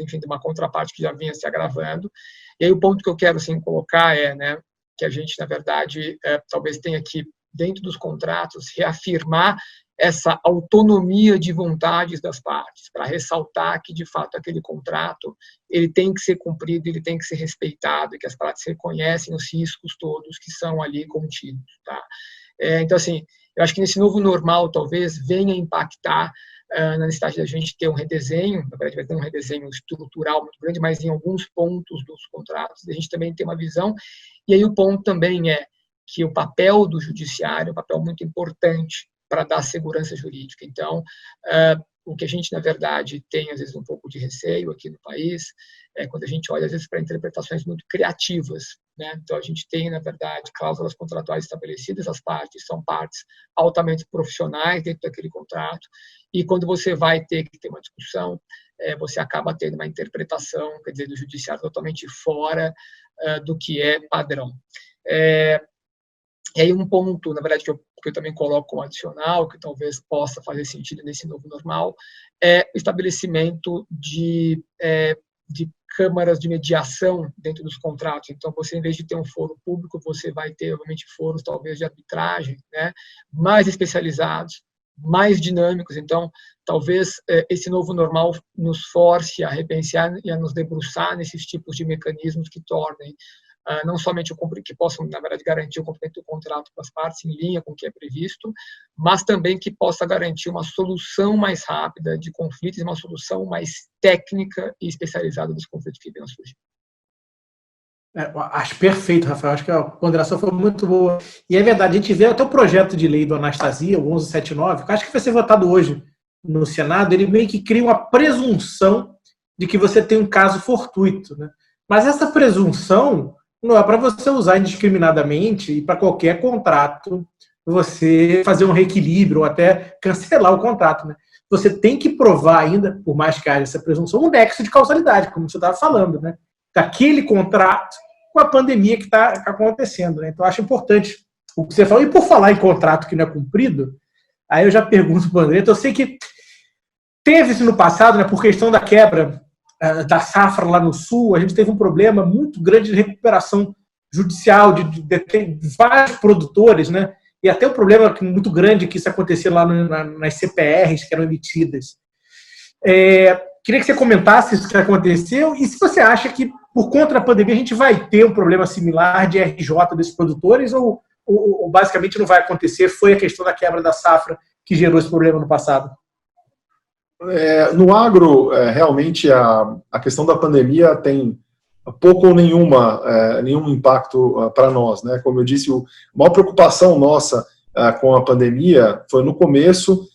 enfim, de uma contraparte que já vinha se agravando. E aí o ponto que eu quero, assim, colocar né, que a gente, na verdade, talvez tenha que, dentro dos contratos, reafirmar essa autonomia de vontades das partes, para ressaltar que, de fato, aquele contrato ele tem que ser cumprido, ele tem que ser respeitado, e que as partes reconhecem os riscos todos que são ali contidos. Tá? Então, assim, eu acho que nesse novo normal, talvez, venha impactar na necessidade da gente ter um redesenho, na verdade vai ter um redesenho estrutural muito grande, mas em alguns pontos dos contratos a gente também tem uma visão, e aí o ponto também é que o papel do judiciário é um papel muito importante para dar segurança jurídica. Então, o que a gente, na verdade, tem, às vezes, um pouco de receio aqui no país, quando a gente olha, às vezes, para interpretações muito criativas, né? Então, a gente tem, na verdade, cláusulas contratuais estabelecidas, as partes são partes altamente profissionais dentro daquele contrato, e quando você vai ter que ter uma discussão, você acaba tendo uma interpretação, quer dizer, do judiciário totalmente fora do que é padrão. E aí um ponto, na verdade, que eu também coloco como adicional, que talvez possa fazer sentido nesse novo normal, é o estabelecimento de câmaras de mediação dentro dos contratos. Então, você, em vez de ter um foro público, você vai ter, obviamente, foros, talvez, de arbitragem, né, mais especializados, mais dinâmicos. Então, talvez esse novo normal nos force a repensar e a nos debruçar nesses tipos de mecanismos que tornem não somente que possam, na verdade, garantir o cumprimento do contrato para as partes em linha com o que é previsto, mas também que possa garantir uma solução mais rápida de conflitos, uma solução mais técnica e especializada dos conflitos que venham a surgir. Acho perfeito, Rafael. Acho que a ponderação foi muito boa. E é verdade, a gente vê até o projeto de lei do Anastasia, o 1179, que acho que vai ser votado hoje no Senado, ele meio que cria uma presunção de que você tem um caso fortuito, né? Mas essa presunção não é para você usar indiscriminadamente e para qualquer contrato você fazer um reequilíbrio ou até cancelar o contrato, né? Você tem que provar ainda, por mais que haja essa presunção, um nexo de causalidade, como você estava falando, né? Daquele contrato com a pandemia que está acontecendo, né? Então, eu acho importante o que você falou. E por falar em contrato que não é cumprido, aí eu já pergunto para o André, então, eu sei que teve isso no passado, né, por questão da quebra da safra lá no Sul, a gente teve um problema muito grande de recuperação judicial de vários produtores, né? E até um problema muito grande que isso acontecia lá nas CPRs que eram emitidas. Queria que você comentasse isso que aconteceu e se você acha que, por conta da pandemia, a gente vai ter um problema similar de RJ desses produtores ou basicamente não vai acontecer, foi a questão da quebra da safra que gerou esse problema no passado? No agro, realmente a questão da pandemia tem pouco ou nenhum impacto para nós, né? Como eu disse, a maior preocupação nossa com a pandemia foi no começo,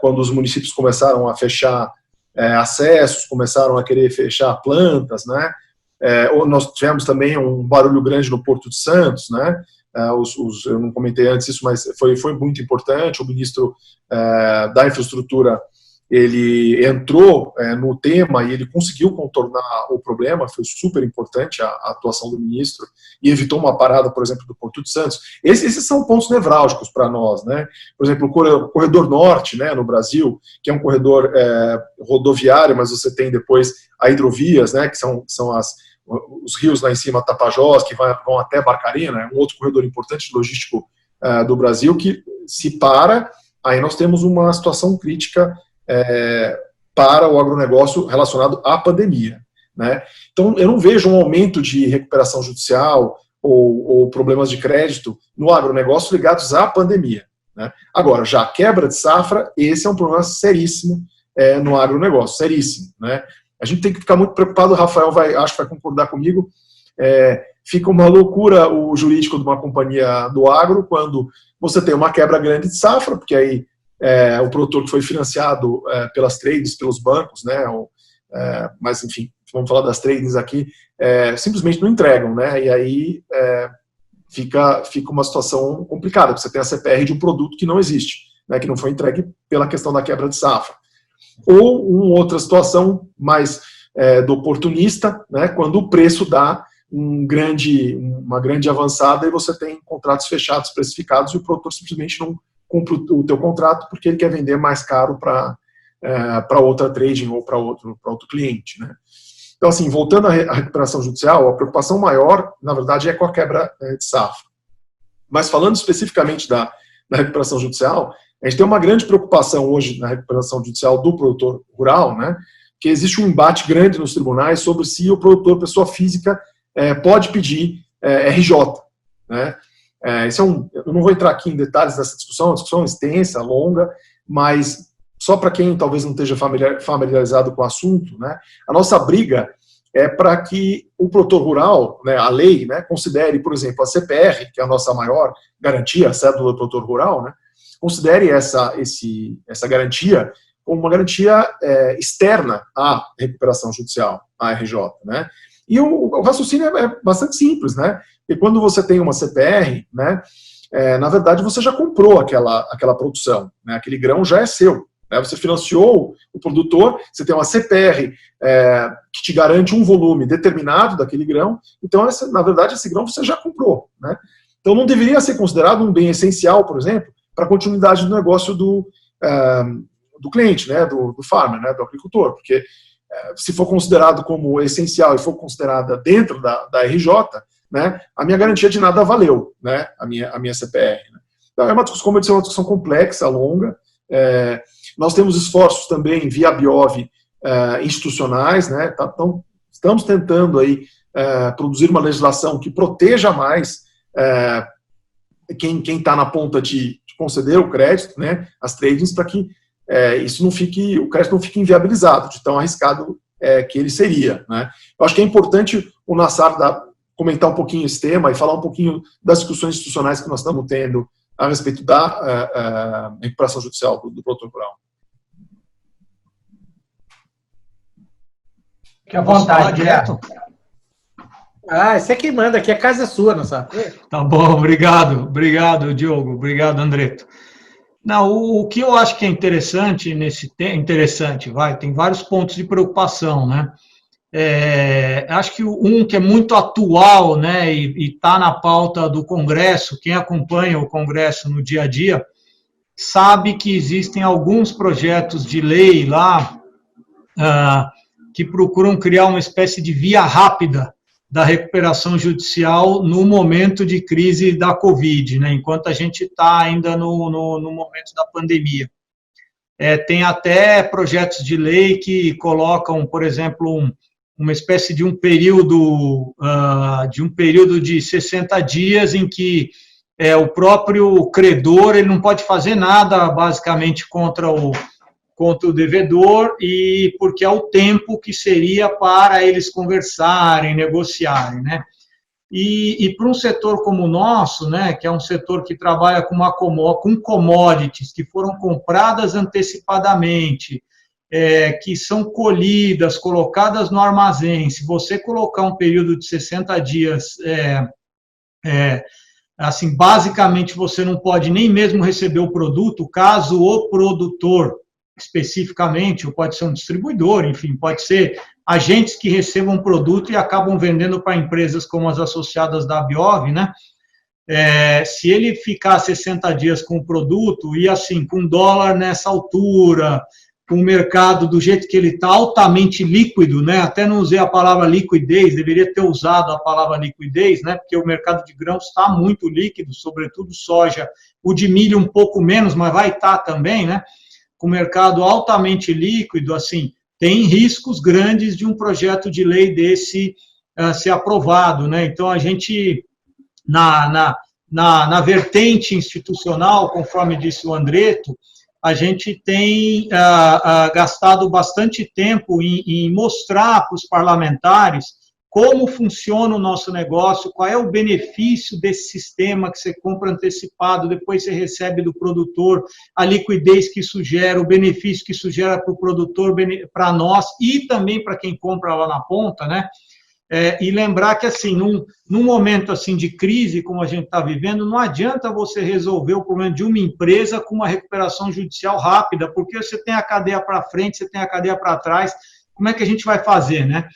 quando os municípios começaram a fechar acessos, começaram a querer fechar plantas, né? Nós tivemos também um barulho grande no Porto de Santos, né? Eu não comentei antes isso, mas foi muito importante. O ministro da Infraestrutura, ele entrou no tema e ele conseguiu contornar o problema, foi super importante a atuação do ministro, e evitou uma parada, por exemplo, do Porto de Santos. Esses são pontos nevrálgicos para nós, né? Por exemplo, o corredor norte, né, no Brasil, que é um corredor rodoviário, mas você tem depois a hidrovias, né, que são os rios lá em cima, Tapajós, que vão até Barcarena, é um outro corredor importante logístico do Brasil, que se para, aí nós temos uma situação crítica para o agronegócio relacionado à pandemia, né? Então, eu não vejo um aumento de recuperação judicial ou problemas de crédito no agronegócio ligados à pandemia, né? Agora, já a quebra de safra, esse é um problema seríssimo no agronegócio, seríssimo, né? A gente tem que ficar muito preocupado, o Rafael acho que vai concordar comigo, fica uma loucura o jurídico de uma companhia do agro quando você tem uma quebra grande de safra, porque aí o produtor que foi financiado pelas trades, pelos bancos, né, mas enfim, vamos falar das tradings aqui, simplesmente não entregam, né? E aí fica uma situação complicada, porque você tem a CPR de um produto que não existe, né, que não foi entregue pela questão da quebra de safra. Ou uma outra situação mais do oportunista, né, quando o preço dá uma grande avançada e você tem contratos fechados, precificados, e o produtor simplesmente não cumpre o teu contrato porque ele quer vender mais caro para outra trading ou para outro cliente, né? Então, assim, voltando à recuperação judicial, a preocupação maior, na verdade, é com a quebra de safra. Mas falando especificamente da recuperação judicial, a gente tem uma grande preocupação hoje na recuperação judicial do produtor rural, né? Que existe um embate grande nos tribunais sobre se o produtor, pessoa física, pode pedir RJ, né? Eu não vou entrar aqui em detalhes dessa discussão, é uma discussão extensa, longa, mas só para quem talvez não esteja familiarizado com o assunto, né, a nossa briga é para que o produtor rural, né, a lei, né, considere, por exemplo, a CPR, que é a nossa maior garantia, a cédula do produtor rural, né, considere essa garantia como uma garantia externa à recuperação judicial, à RJ, né. E o raciocínio é bastante simples, né, porque quando você tem uma CPR, né, na verdade você já comprou aquela produção, né, aquele grão já é seu. Você financiou o produtor, você tem uma CPR que te garante um volume determinado daquele grão, então, na verdade, esse grão você já comprou, né? Então, não deveria ser considerado um bem essencial, por exemplo, para a continuidade do negócio do cliente, né, do farmer, né, do agricultor, porque se for considerado como essencial e for considerada dentro da RJ, né, a minha garantia de nada valeu, né, a minha CPR. Né? Então, como eu disse, é uma discussão complexa, longa. Nós temos esforços também via BIOV institucionais, né? Então, estamos tentando aí produzir uma legislação que proteja mais quem está na ponta de conceder o crédito, né? As tradings, para que o crédito não fique inviabilizado, de tão arriscado que ele seria, né? Eu acho que é importante o Nassar comentar um pouquinho esse tema e falar um pouquinho das discussões institucionais que nós estamos tendo a respeito da recuperação judicial do produtor rural. Fique à vontade, direto. Esse é quem manda, aqui a casa é sua, não sabe? Tá bom, obrigado, Diogo, obrigado, Andreto. Não, o que eu acho que é interessante tem vários pontos de preocupação, né? Acho que um que é muito atual, né, e está na pauta do Congresso, quem acompanha o Congresso no dia a dia, sabe que existem alguns projetos de lei lá que procuram criar uma espécie de via rápida da recuperação judicial no momento de crise da Covid, né, enquanto a gente está ainda no momento da pandemia. Tem até projetos de lei que colocam, por exemplo, uma espécie de um período de 60 dias em que o próprio credor ele não pode fazer nada, basicamente, contra o devedor, e porque é o tempo que seria para eles conversarem, negociarem, né? E para um setor como o nosso, né, que é um setor que trabalha com commodities que foram compradas antecipadamente, que são colhidas, colocadas no armazém, se você colocar um período de 60 dias, assim, basicamente você não pode nem mesmo receber o produto, caso o produtor, especificamente, ou pode ser um distribuidor, enfim, pode ser agentes que recebam o produto e acabam vendendo para empresas como as associadas da BIOV, né? Se ele ficar 60 dias com o produto e, assim, com dólar nessa altura, com o mercado do jeito que ele está, altamente líquido, né? Até não usei a palavra liquidez, deveria ter usado a palavra liquidez, né? Porque o mercado de grãos está muito líquido, sobretudo soja, o de milho um pouco menos, mas vai estar também, né? Com o mercado altamente líquido, assim, tem riscos grandes de um projeto de lei desse ser aprovado, né? Então, a gente, na vertente institucional, conforme disse o Andreto, a gente tem gastado bastante tempo em mostrar para os parlamentares como funciona o nosso negócio, qual é o benefício desse sistema que você compra antecipado, depois você recebe do produtor, a liquidez que isso gera, o benefício que isso gera para o produtor, para nós e também para quem compra lá na ponta, né? E lembrar que, assim, num momento assim de crise, como a gente está vivendo, não adianta você resolver o problema de uma empresa com uma recuperação judicial rápida, porque você tem a cadeia para frente, você tem a cadeia para trás, como é que a gente vai fazer, né?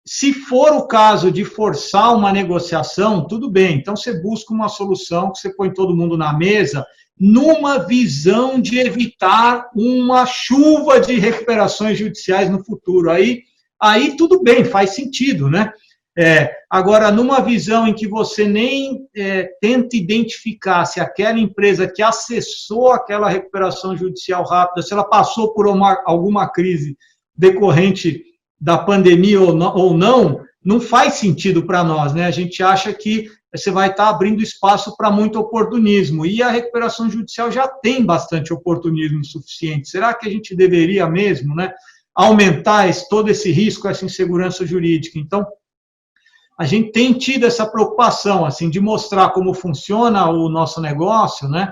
Se for o caso de forçar uma negociação, tudo bem, então você busca uma solução que você põe todo mundo na mesa, numa visão de evitar uma chuva de recuperações judiciais no futuro. Aí tudo bem, faz sentido, né? Agora, numa visão em que você nem tenta identificar se aquela empresa que acessou aquela recuperação judicial rápida, se ela passou por alguma crise decorrente da pandemia ou não, não faz sentido para nós, né? A gente acha que você vai estar abrindo espaço para muito oportunismo, e a recuperação judicial já tem bastante oportunismo suficiente. Será que a gente deveria mesmo, né, aumentar todo esse risco, essa insegurança jurídica? Então, a gente tem tido essa preocupação, assim, de mostrar como funciona o nosso negócio, né,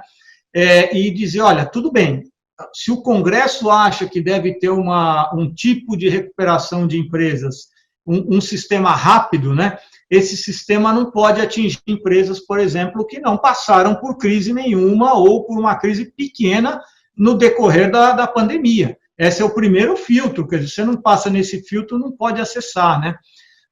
e dizer, olha, tudo bem, se o Congresso acha que deve ter um tipo de recuperação de empresas, um sistema rápido, né, esse sistema não pode atingir empresas, por exemplo, que não passaram por crise nenhuma ou por uma crise pequena no decorrer da pandemia. Esse é o primeiro filtro, quer dizer, você não passa nesse filtro, não pode acessar, né?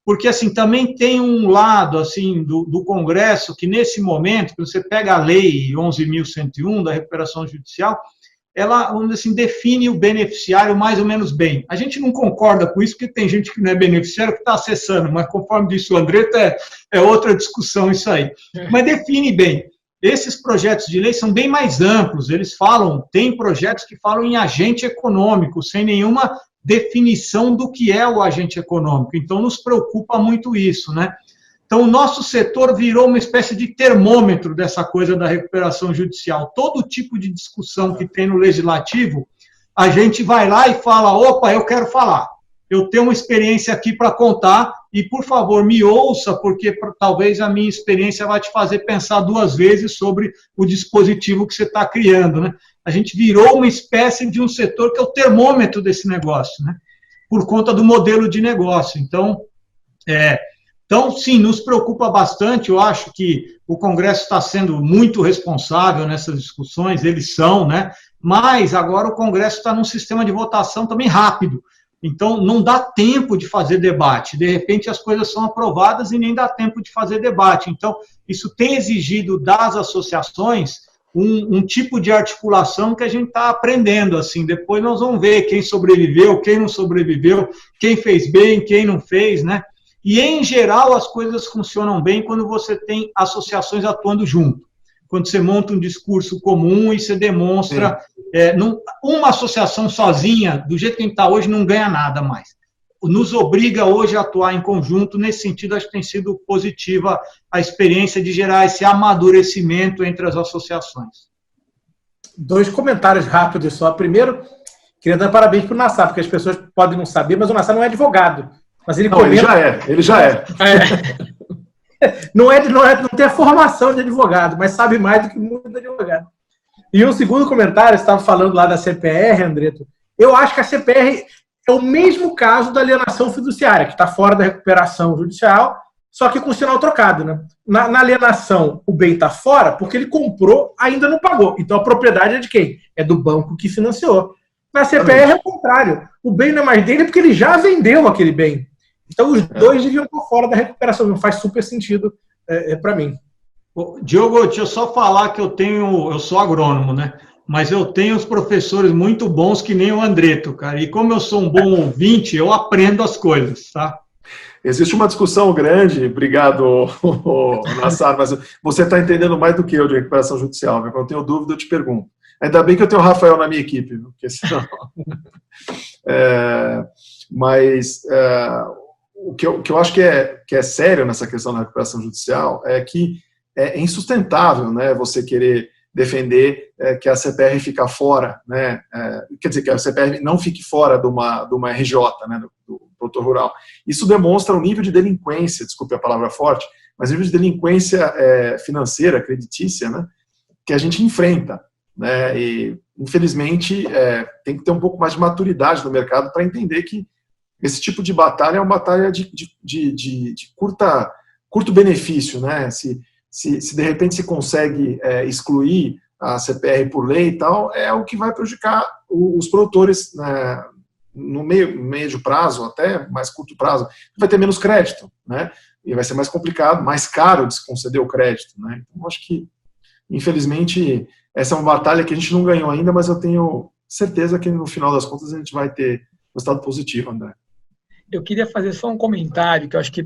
Porque, assim, também tem um lado, assim, do Congresso, que nesse momento, que você pega a lei 11.101 da recuperação judicial, ela, vamos dizer assim, define o beneficiário mais ou menos bem. A gente não concorda com isso, porque tem gente que não é beneficiário que está acessando, mas conforme disse o Andreto, é outra discussão isso aí. Mas define bem. Esses projetos de lei são bem mais amplos, eles tem projetos que falam em agente econômico, sem nenhuma definição do que é o agente econômico. Então, nos preocupa muito isso, né? Então, o nosso setor virou uma espécie de termômetro dessa coisa da recuperação judicial. Todo tipo de discussão que tem no legislativo, a gente vai lá e fala, opa, eu quero falar. Eu tenho uma experiência aqui para contar e, por favor, me ouça, porque talvez a minha experiência vai te fazer pensar duas vezes sobre o dispositivo que você está criando, né? A gente virou uma espécie de um setor que é o termômetro desse negócio, né? Por conta do modelo de negócio. Então, sim, nos preocupa bastante. Eu acho que o Congresso está sendo muito responsável nessas discussões, eles são, né? Mas agora o Congresso está num sistema de votação também rápido. Então, não dá tempo de fazer debate. De repente, as coisas são aprovadas e nem dá tempo de fazer debate. Então, isso tem exigido das associações um tipo de articulação que a gente está aprendendo. Assim. Depois nós vamos ver quem sobreviveu, quem não sobreviveu, quem fez bem, quem não fez, né? E, em geral, as coisas funcionam bem quando você tem associações atuando junto. Quando você monta um discurso comum e você demonstra... uma associação sozinha, do jeito que a gente está hoje, não ganha nada mais. Nos obriga hoje a atuar em conjunto. Nesse sentido, acho que tem sido positiva a experiência de gerar esse amadurecimento entre as associações. 2 comentários rápidos só. Primeiro, queria dar parabéns para o Nassar, porque as pessoas podem não saber, mas o Nassar não é advogado. Mas ele ele já é. Não tem a formação de advogado, mas sabe mais do que muito advogado. E um segundo comentário, você estava falando lá da CPR, Andreto. Eu acho que a CPR é o mesmo caso da alienação fiduciária, que está fora da recuperação judicial, só que com sinal trocado, né? Na alienação, o bem está fora porque ele comprou, ainda não pagou. Então a propriedade é de quem? É do banco que financiou. Na CPR é o contrário. O bem não é mais dele porque ele já vendeu aquele bem. Então os dois deviam estar fora da recuperação. Não faz super sentido para mim. Diogo, deixa eu só falar que eu sou agrônomo, né? Mas eu tenho os professores muito bons que nem o Andreto, cara. E como eu sou um bom ouvinte, eu aprendo as coisas, tá? Existe uma discussão grande, obrigado, Nassar, mas você está entendendo mais do que eu de recuperação judicial. Quando eu tenho dúvida, eu te pergunto. Ainda bem que eu tenho o Rafael na minha equipe, porque senão... O que eu acho que é sério nessa questão da recuperação judicial é que é insustentável, né, você querer defender que a CPR fica fora, né, quer dizer, que a CPR não fique fora de uma RJ, né, produtor rural. Isso demonstra o nível de delinquência, desculpe a palavra forte, mas o nível de delinquência financeira, creditícia, né, que a gente enfrenta. Né, e, infelizmente, tem que ter um pouco mais de maturidade no mercado para entender que esse tipo de batalha é uma batalha de curto benefício. Né? Se de repente se consegue excluir a CPR por lei e tal, é o que vai prejudicar os produtores, né, no médio prazo, até mais curto prazo, vai ter menos crédito, né? E vai ser mais complicado, mais caro de se conceder o crédito. Né? Então, acho que, infelizmente, essa é uma batalha que a gente não ganhou ainda, mas eu tenho certeza que no final das contas a gente vai ter resultado positivo, André. Eu queria fazer só um comentário, que eu acho que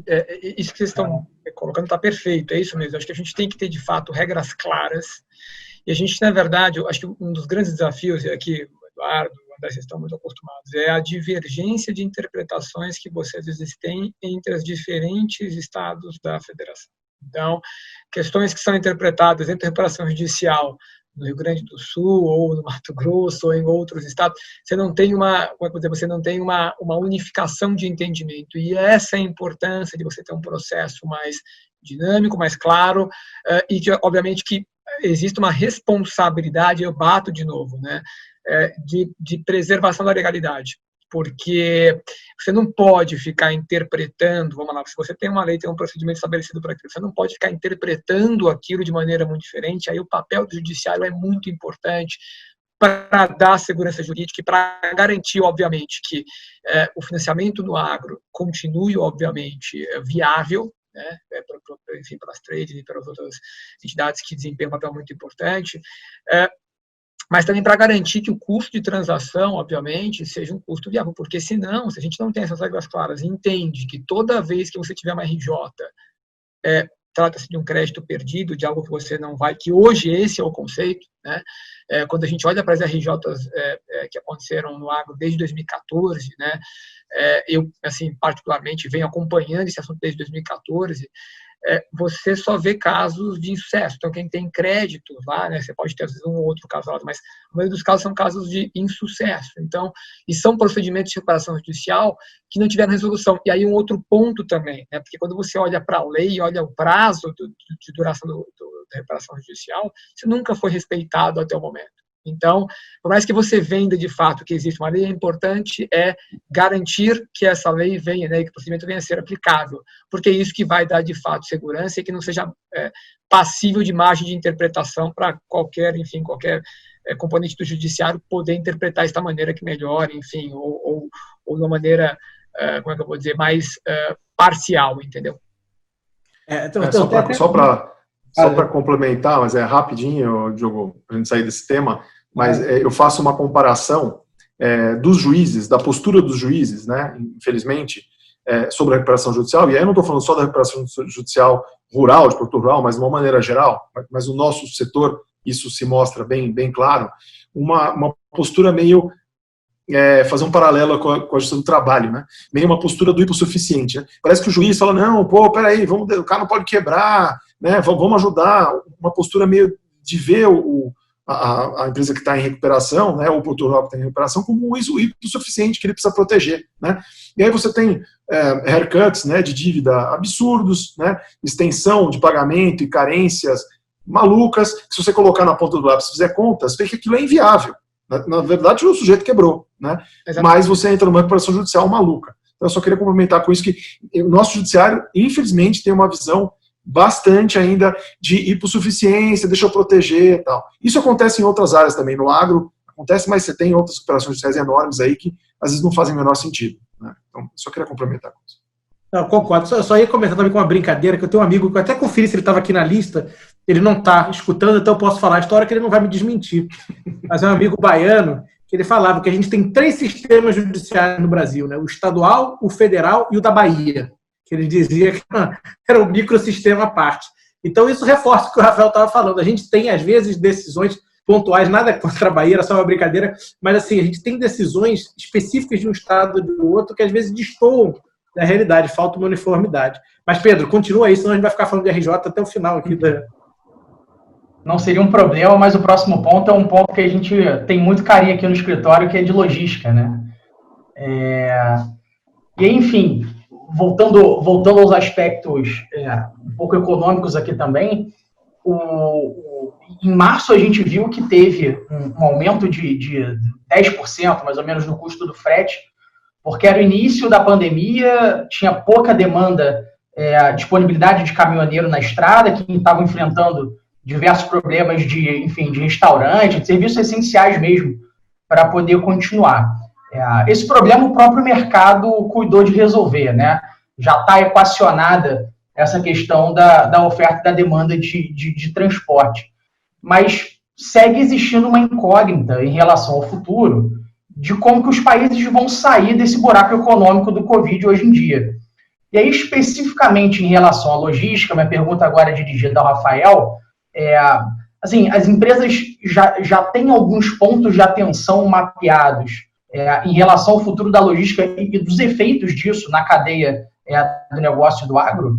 isso que vocês estão colocando está perfeito, é isso mesmo. Eu acho que a gente tem que ter, de fato, regras claras. E a gente, na verdade, eu acho que um dos grandes desafios, aqui, o Eduardo, o André, vocês estão muito acostumados, é a divergência de interpretações que vocês, às vezes, têm entre os diferentes estados da federação. Então, questões que são interpretadas entre a recuperação judicial no Rio Grande do Sul, ou no Mato Grosso, ou em outros estados, você não tem uma unificação de entendimento. E essa é a importância de você ter um processo mais dinâmico, mais claro, e que, obviamente, que existe uma responsabilidade, eu bato de novo, né, de preservação da legalidade. Porque você não pode ficar interpretando, vamos lá, se você tem uma lei, tem um procedimento estabelecido para aquilo, você não pode ficar interpretando aquilo de maneira muito diferente, aí o papel do judiciário é muito importante para dar segurança jurídica e para garantir, obviamente, que o financiamento no agro continue, obviamente, viável, né, enfim, pelas trades e pelas outras entidades que desempenham um papel muito importante, mas também para garantir que o custo de transação, obviamente, seja um custo viável, porque senão, se a gente não tem essas regras claras e entende que toda vez que você tiver uma RJ, trata-se de um crédito perdido, de algo que você não vai, que hoje esse é o conceito, né? Quando a gente olha para as RJs que aconteceram no agro desde 2014, né? Eu, assim, particularmente, venho acompanhando esse assunto desde 2014, você só vê casos de insucesso. Então, quem tem crédito lá, né, você pode ter, às vezes, um ou outro caso, mas a maioria dos casos são casos de insucesso. Então, e são procedimentos de recuperação judicial que não tiveram resolução. E aí um outro ponto também, né, porque quando você olha para a lei, olha o prazo de duração da recuperação judicial, isso nunca foi respeitado até o momento. Então, por mais que você venda de fato que existe uma lei, é importante garantir que essa lei venha, né, que o procedimento venha a ser aplicável, porque é isso que vai dar de fato segurança e que não seja passível de margem de interpretação para qualquer componente do judiciário poder interpretar esta maneira que melhore, enfim, ou de uma maneira, como é que eu vou dizer, mais parcial, entendeu? Só para complementar, mas rapidinho, Diogo, para a gente sair desse tema, mas eu faço uma comparação dos juízes, da postura dos juízes, né, infelizmente, sobre a recuperação judicial, e aí eu não estou falando só da recuperação judicial rural, de produtor rural, mas de uma maneira geral, mas no nosso setor isso se mostra bem claro, uma postura meio, fazer um paralelo com a justiça do trabalho, né, meio uma postura do hipossuficiente, né? Parece que o juiz fala, não, peraí, o cara não pode quebrar, né, vamos ajudar, uma postura meio de ver a empresa que está em recuperação, né, ou o produtor rural que está em recuperação, como um hipossuficiente que ele precisa proteger, né. E aí você tem haircuts, né, de dívida absurdos, né, extensão de pagamento e carências malucas, que se você colocar na ponta do lápis e fizer contas, você vê que aquilo é inviável. Na verdade, o sujeito quebrou, né, mas você entra numa recuperação judicial maluca. Então, eu só queria complementar com isso que o nosso judiciário, infelizmente, tem uma visão bastante ainda de hipossuficiência, deixa eu proteger e tal. Isso acontece em outras áreas também, no agro acontece, mas você tem outras operações judiciais enormes aí que às vezes não fazem o menor sentido, né? Então, só queria complementar com isso. Não, concordo. Só ia comentar também com uma brincadeira, que eu tenho um amigo que eu até conferi se ele estava aqui na lista, ele não está escutando, então eu posso falar a história que ele não vai me desmentir. Mas é um amigo baiano que ele falava que a gente tem 3 sistemas judiciários no Brasil, né? O estadual, o federal e o da Bahia. Que ele dizia que era um microsistema à parte. Então, isso reforça o que o Rafael estava falando. A gente tem, às vezes, decisões pontuais, nada contra a Bahia, era só uma brincadeira, mas, assim, a gente tem decisões específicas de um estado ou do outro que, às vezes, destoam da realidade, falta uma uniformidade. Mas, Pedro, continua aí, senão a gente vai ficar falando de RJ até o final aqui. Não seria um problema, mas o próximo ponto é um ponto que a gente tem muito carinho aqui no escritório, que é de logística, né? E aí, enfim, voltando aos aspectos um pouco econômicos aqui também, em março a gente viu que teve um aumento de 10%, mais ou menos, no custo do frete, porque era o início da pandemia, tinha pouca demanda, disponibilidade de caminhoneiro na estrada, que estavam enfrentando diversos problemas de restaurante, de serviços essenciais mesmo, para poder continuar. Esse problema o próprio mercado cuidou de resolver, né? Já está equacionada essa questão da oferta e da demanda de transporte. Mas segue existindo uma incógnita em relação ao futuro de como que os países vão sair desse buraco econômico do Covid hoje em dia. E aí, especificamente em relação à logística, minha pergunta agora é dirigida ao Rafael, assim, as empresas já têm alguns pontos de atenção mapeados em relação ao futuro da logística e dos efeitos disso na cadeia do negócio do agro?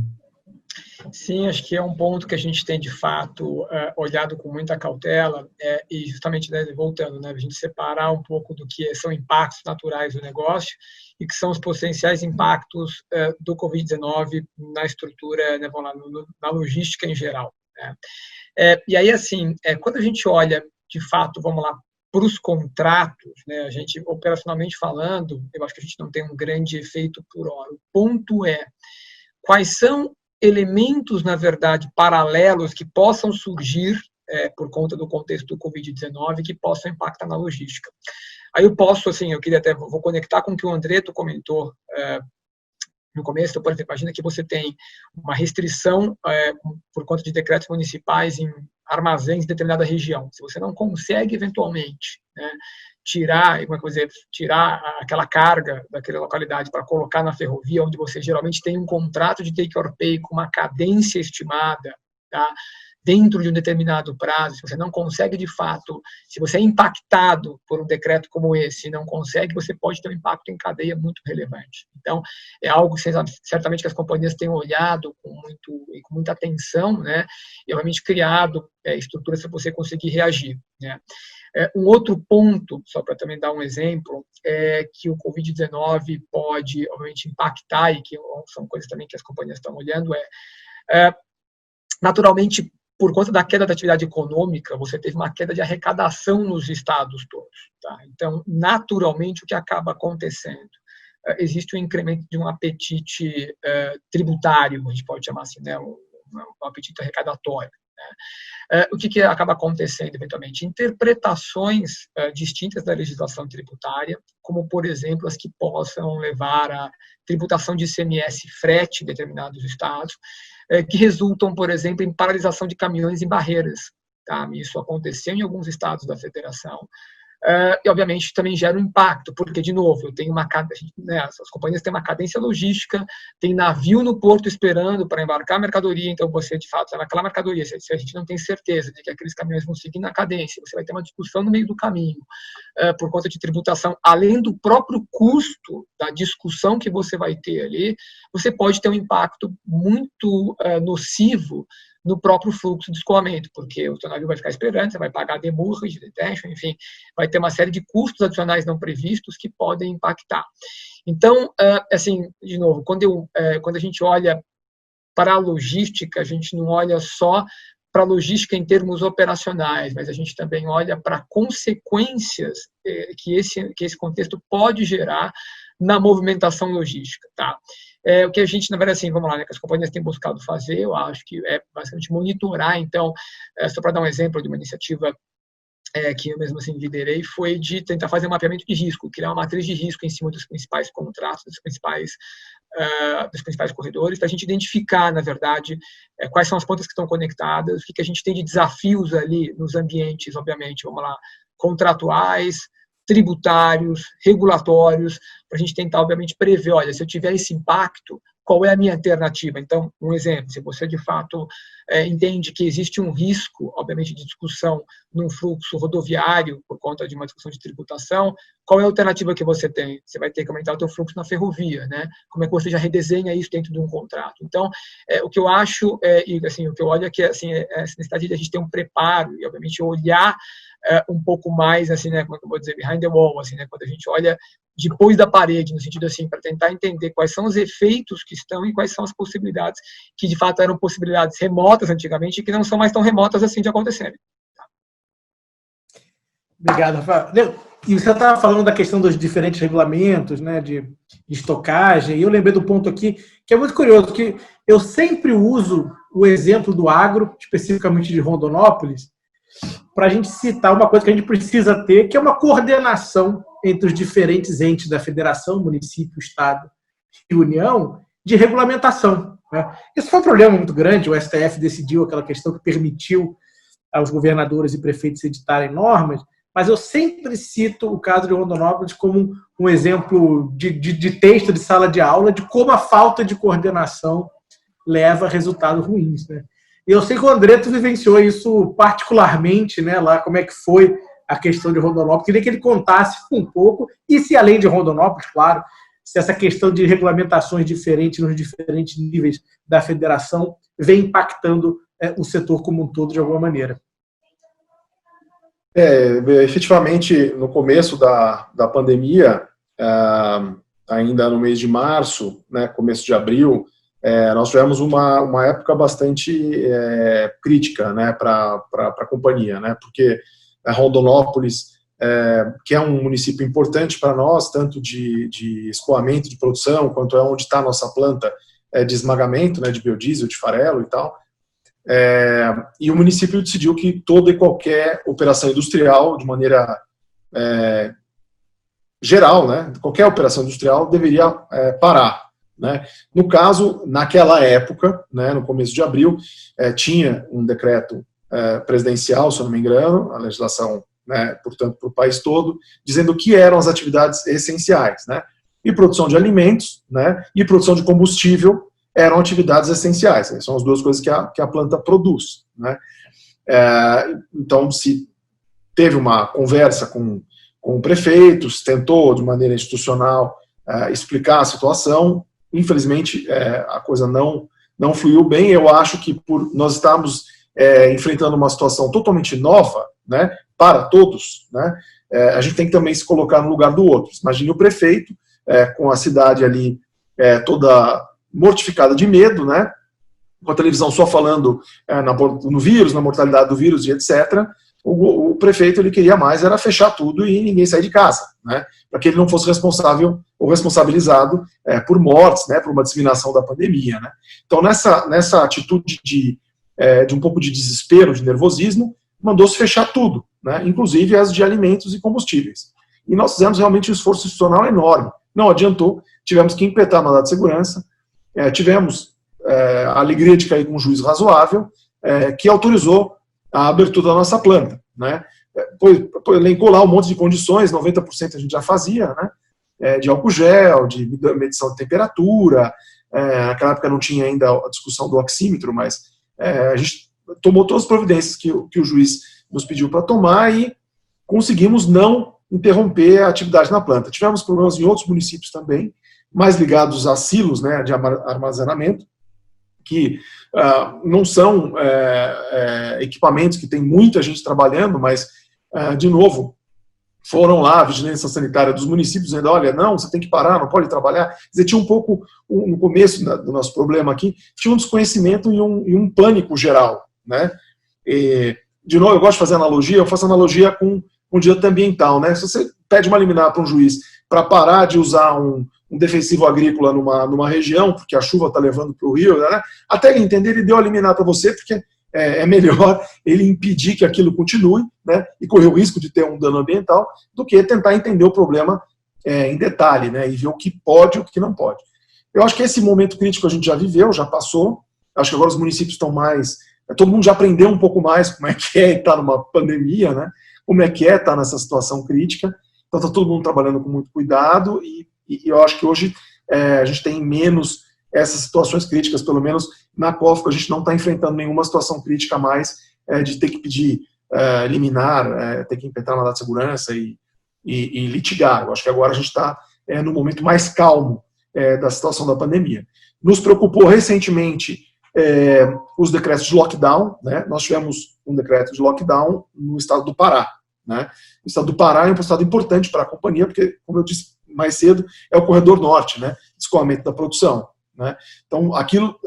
Sim, acho que é um ponto que a gente tem, de fato, olhado com muita cautela e justamente, né, voltando, né, a gente separar um pouco do que são impactos naturais do negócio e que são os potenciais impactos do Covid-19 na estrutura, né, vamos lá, na logística em geral. Né? E aí, assim, quando a gente olha, de fato, vamos lá, para os contratos, né, a gente, operacionalmente falando, eu acho que a gente não tem um grande efeito por hora. O ponto é, quais são elementos, na verdade, paralelos que possam surgir por conta do contexto do Covid-19 que possam impactar na logística. Aí eu posso, assim, eu queria até, vou conectar com o que o Andreto comentou no começo. Então, por exemplo, imagina que você tem uma restrição por conta de decretos municipais em armazéns em determinada região. Se você não consegue, eventualmente, né, tirar aquela carga daquela localidade para colocar na ferrovia, onde você geralmente tem um contrato de take or pay com uma cadência estimada, tá, dentro de um determinado prazo, se você não consegue de fato, se você é impactado por um decreto como esse e não consegue, você pode ter um impacto em cadeia muito relevante. Então, é algo que certamente que as companhias têm olhado com muita atenção, né, e obviamente criado estruturas para você conseguir reagir, né. Um outro ponto, só para também dar um exemplo, é que o Covid-19 pode, obviamente, impactar, e que são coisas também que as companhias estão olhando, naturalmente, por conta da queda da atividade econômica, você teve uma queda de arrecadação nos estados todos. Tá? Então, naturalmente, o que acaba acontecendo? Existe um incremento de um apetite tributário, a gente pode chamar assim, né? um apetite arrecadatório. Né? O que acaba acontecendo, eventualmente? Interpretações distintas da legislação tributária, como, por exemplo, as que possam levar à tributação de ICMS frete em determinados estados, que resultam, por exemplo, em paralisação de caminhões em barreiras. Tá? Isso aconteceu em alguns estados da federação. E, obviamente, também gera um impacto, porque, de novo, eu tenho as companhias têm uma cadência logística, tem navio no porto esperando para embarcar a mercadoria, então você, de fato, naquela mercadoria, se a gente não tem certeza de que aqueles caminhões vão seguir na cadência, você vai ter uma discussão no meio do caminho, por conta de tributação, além do próprio custo da discussão que você vai ter ali, você pode ter um impacto muito nocivo no próprio fluxo de escoamento, porque o seu navio vai ficar esperando, você vai pagar demurrage, detention, enfim, vai ter uma série de custos adicionais não previstos que podem impactar. Então, assim, de novo, quando a gente olha para a logística, a gente não olha só para a logística em termos operacionais, mas a gente também olha para consequências que esse contexto pode gerar na movimentação logística, tá? O que a gente, na verdade, assim, vamos lá, né, que as companhias têm buscado fazer, eu acho que é basicamente monitorar. Então, só para dar um exemplo de uma iniciativa que eu mesmo assim liderei, foi de tentar fazer um mapeamento de risco, criar uma matriz de risco em cima dos principais contratos, dos principais corredores, para a gente identificar, na verdade, quais são as pontas que estão conectadas, o que a gente tem de desafios ali nos ambientes, obviamente, vamos lá, contratuais, tributários, regulatórios, para a gente tentar, obviamente, prever, olha, se eu tiver esse impacto, qual é a minha alternativa? Então, um exemplo, se você, de fato, entende que existe um risco, obviamente, de discussão num fluxo rodoviário por conta de uma discussão de tributação, qual é a alternativa que você tem? Você vai ter que aumentar o teu fluxo na ferrovia, né? Como é que você já redesenha isso dentro de um contrato? Então, o que eu acho, e assim, o que eu olho é que assim, essa necessidade de a gente ter um preparo e, obviamente, olhar um pouco mais, assim, né, como é que eu vou dizer, behind the wall, assim, né, quando a gente olha depois da parede, no sentido assim, para tentar entender quais são os efeitos que estão e quais são as possibilidades, que de fato eram possibilidades remotas antigamente e que não são mais tão remotas assim de acontecerem. Obrigado, Rafael. E você estava falando da questão dos diferentes regulamentos, né, de estocagem, e eu lembrei do ponto aqui, que é muito curioso, que eu sempre uso o exemplo do agro, especificamente de Rondonópolis, para a gente citar uma coisa que a gente precisa ter, que é uma coordenação entre os diferentes entes da federação, município, estado e União, de regulamentação, né? Isso foi um problema muito grande, o STF decidiu aquela questão que permitiu aos governadores e prefeitos editarem normas, mas eu sempre cito o caso de Rondonópolis como um exemplo de texto de sala de aula de como a falta de coordenação leva a resultados ruins, né? E eu sei que o Andreto vivenciou isso particularmente, né, lá, como é que foi a questão de Rondonópolis. Queria que ele contasse um pouco, e se além de Rondonópolis, claro, se essa questão de regulamentações diferentes nos diferentes níveis da federação vem impactando o setor como um todo de alguma maneira. Efetivamente, no começo da pandemia, ainda no mês de março, né, começo de abril, nós tivemos uma época bastante crítica, né, para a companhia, né, porque Rondonópolis, que é um município importante para nós, tanto de escoamento de produção, quanto é onde está a nossa planta de esmagamento, né, de biodiesel, de farelo e tal, e o município decidiu que toda e qualquer operação industrial, de maneira geral, né, qualquer operação industrial deveria parar. Né? No caso, naquela época, né, no começo de abril, tinha um decreto presidencial, se eu não me engano, a legislação, né, portanto, para o país todo, dizendo que eram as atividades essenciais. Né? E produção de alimentos, né, e produção de combustível eram atividades essenciais. São as duas coisas que a planta produz. Né? Então, se teve uma conversa com prefeitos, tentou, de maneira institucional, explicar a situação. Infelizmente, a coisa não fluiu bem. Eu acho que por nós estarmos enfrentando uma situação totalmente nova, né, para todos, né, a gente tem que também se colocar no lugar do outro. Imagine o prefeito, com a cidade ali toda mortificada de medo, né, com a televisão só falando no vírus, na mortalidade do vírus e etc., o prefeito ele queria mais era fechar tudo e ninguém sair de casa, né, para que ele não fosse responsável ou responsabilizado por mortes, né, por uma disseminação da pandemia. Né. Então, nessa atitude de um pouco de desespero, de nervosismo, mandou-se fechar tudo, né, inclusive as de alimentos e combustíveis. E nós fizemos realmente um esforço institucional enorme. Não adiantou, tivemos que impetar a mandado de segurança, tivemos a alegria de cair com um juiz razoável, que autorizou a abertura da nossa planta. Né? Elencou lá um monte de condições, 90% a gente já fazia, né? De álcool gel, de medição de temperatura, naquela época não tinha ainda a discussão do oxímetro, mas a gente tomou todas as providências que o juiz nos pediu para tomar e conseguimos não interromper a atividade na planta. Tivemos problemas em outros municípios também, mais ligados a silos, né, de armazenamento, que não são equipamentos que tem muita gente trabalhando, mas, de novo, foram lá a vigilância sanitária dos municípios dizendo, olha, não, você tem que parar, não pode trabalhar. Quer dizer, tinha um pouco, no começo do nosso problema aqui, tinha um desconhecimento e um pânico geral. Né? E, de novo, eu gosto de fazer analogia, eu faço analogia com o direito ambiental. Né? Se você pede uma liminar para um juiz para parar de usar um defensivo agrícola numa região, porque a chuva está levando para o rio, né? Até ele entender, ele deu a liminar para você, porque é melhor ele impedir que aquilo continue, né, e correr o risco de ter um dano ambiental, do que tentar entender o problema em detalhe, né, e ver o que pode e o que não pode. Eu acho que esse momento crítico a gente já viveu, já passou, acho que agora os municípios estão mais... todo mundo já aprendeu um pouco mais como é que é estar numa pandemia, né, como é que é estar nessa situação crítica, então está todo mundo trabalhando com muito cuidado e eu acho que hoje a gente tem menos essas situações críticas, pelo menos na COFCO a gente não está enfrentando nenhuma situação crítica mais de ter que pedir liminar, ter que implementar mandado de segurança e litigar. Eu acho que agora a gente está no momento mais calmo da situação da pandemia. Nos preocupou recentemente os decretos de lockdown, né? Nós tivemos um decreto de lockdown no estado do Pará, né? O estado do Pará é um estado importante para a companhia, porque, como eu disse mais cedo, é o corredor norte, né? Escoamento da produção, né? Então, aquilo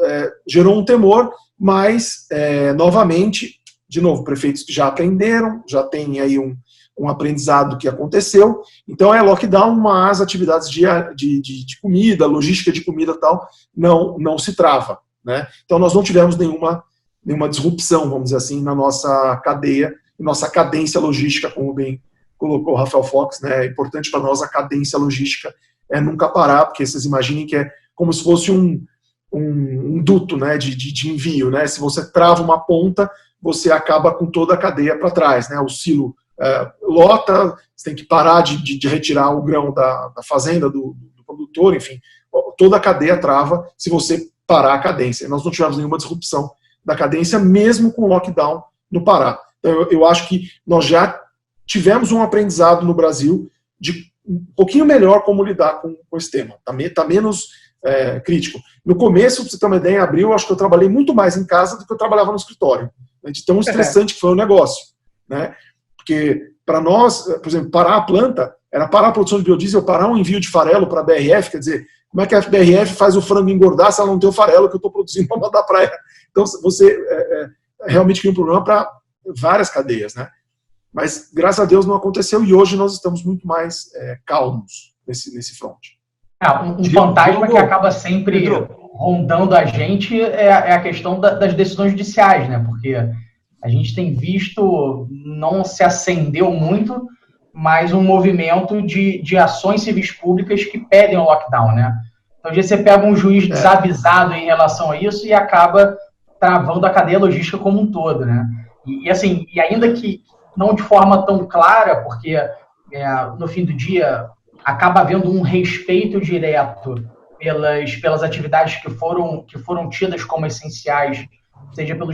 gerou um temor, mas, novamente, de novo, prefeitos que já aprenderam, já tem aí um aprendizado que aconteceu, então é lockdown, mas atividades de comida, logística de comida e tal, não se trava, né? Então nós não tivemos nenhuma disrupção, vamos dizer assim, na nossa cadeia, nossa cadência logística, como bem colocou o Rafael Fox, né? É importante para nós a cadência logística nunca parar, porque vocês imaginem que é como se fosse um duto, né, de envio, né? Se você trava uma ponta, você acaba com toda a cadeia para trás, né? O silo lota, você tem que parar de retirar o grão da fazenda, do produtor, enfim, toda a cadeia trava se você parar a cadência. Nós não tivemos nenhuma disrupção da cadência, mesmo com o lockdown no Pará. Então, eu acho que nós já tivemos um aprendizado no Brasil de um pouquinho melhor como lidar com esse tema. Está menos crítico. No começo, para você ter uma ideia, em abril, acho que eu trabalhei muito mais em casa do que eu trabalhava no escritório. De tão estressante que foi o negócio, né? Porque para nós, por exemplo, parar a planta, era parar a produção de biodiesel, parar um envio de farelo para a BRF, quer dizer, como é que a BRF faz o frango engordar se ela não tem o farelo que eu estou produzindo para mandar para ela? Então, você realmente cria um problema para várias cadeias, né? Mas, graças a Deus, não aconteceu e hoje nós estamos muito mais calmos nesse front. Um fantasma que acaba sempre rondando a gente é a questão das decisões judiciais, né? Porque a gente tem visto, não se acendeu muito, mas um movimento de ações civis públicas que pedem o lockdown, né? Então, às vezes você pega um juiz desavisado em relação a isso e acaba travando a cadeia logística como um todo, né? E assim, e ainda que não de forma tão clara, porque no fim do dia acaba havendo um respeito direto pelas atividades que foram tidas como essenciais, seja pelo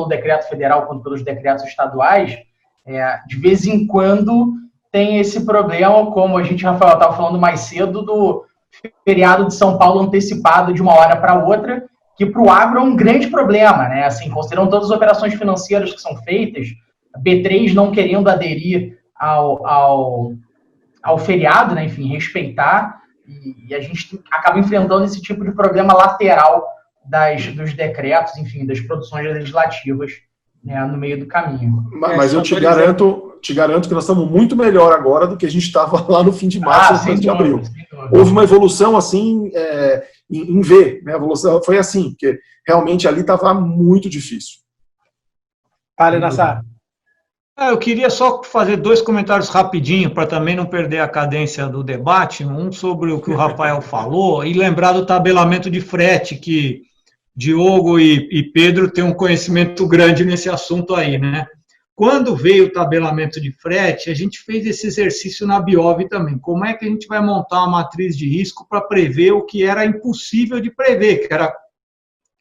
decreto federal quanto pelos decretos estaduais, de vez em quando tem esse problema, como a gente, Rafael, estava falando mais cedo, do feriado de São Paulo antecipado de uma hora para outra, que para o agro é um grande problema, né? Assim, considerando todas as operações financeiras que são feitas, a B3 não querendo aderir ao feriado, né? Enfim, respeitar, e a gente acaba enfrentando esse tipo de problema lateral dos decretos, enfim, das produções legislativas, né, no meio do caminho. Mas eu te garanto que nós estamos muito melhor agora do que a gente estava lá no fim de março, de abril. Houve uma evolução assim, em V, né? A evolução foi assim, porque realmente ali estava muito difícil. Fale, Nassar. Eu queria só fazer 2 comentários rapidinho, para também não perder a cadência do debate. Um sobre o que o Rafael falou, e lembrar do tabelamento de frete, que Diogo e Pedro têm um conhecimento grande nesse assunto aí, né? Quando veio o tabelamento de frete, a gente fez esse exercício na Biov também. Como é que a gente vai montar uma matriz de risco para prever o que era impossível de prever, que era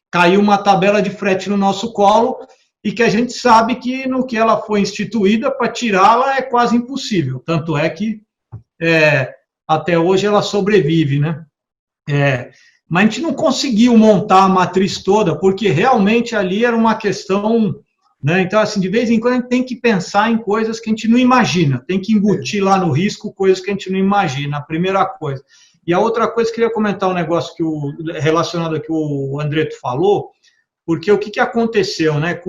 cair uma tabela de frete no nosso colo, e que a gente sabe que no que ela foi instituída, para tirá-la é quase impossível. Tanto é que até hoje ela sobrevive, né? Mas a gente não conseguiu montar a matriz toda, porque realmente ali era uma questão, né? Então, assim, de vez em quando a gente tem que pensar em coisas que a gente não imagina, tem que embutir lá no risco coisas que a gente não imagina, a primeira coisa. E a outra coisa, queria comentar um negócio relacionado ao que o Andretto falou, porque o que aconteceu, né?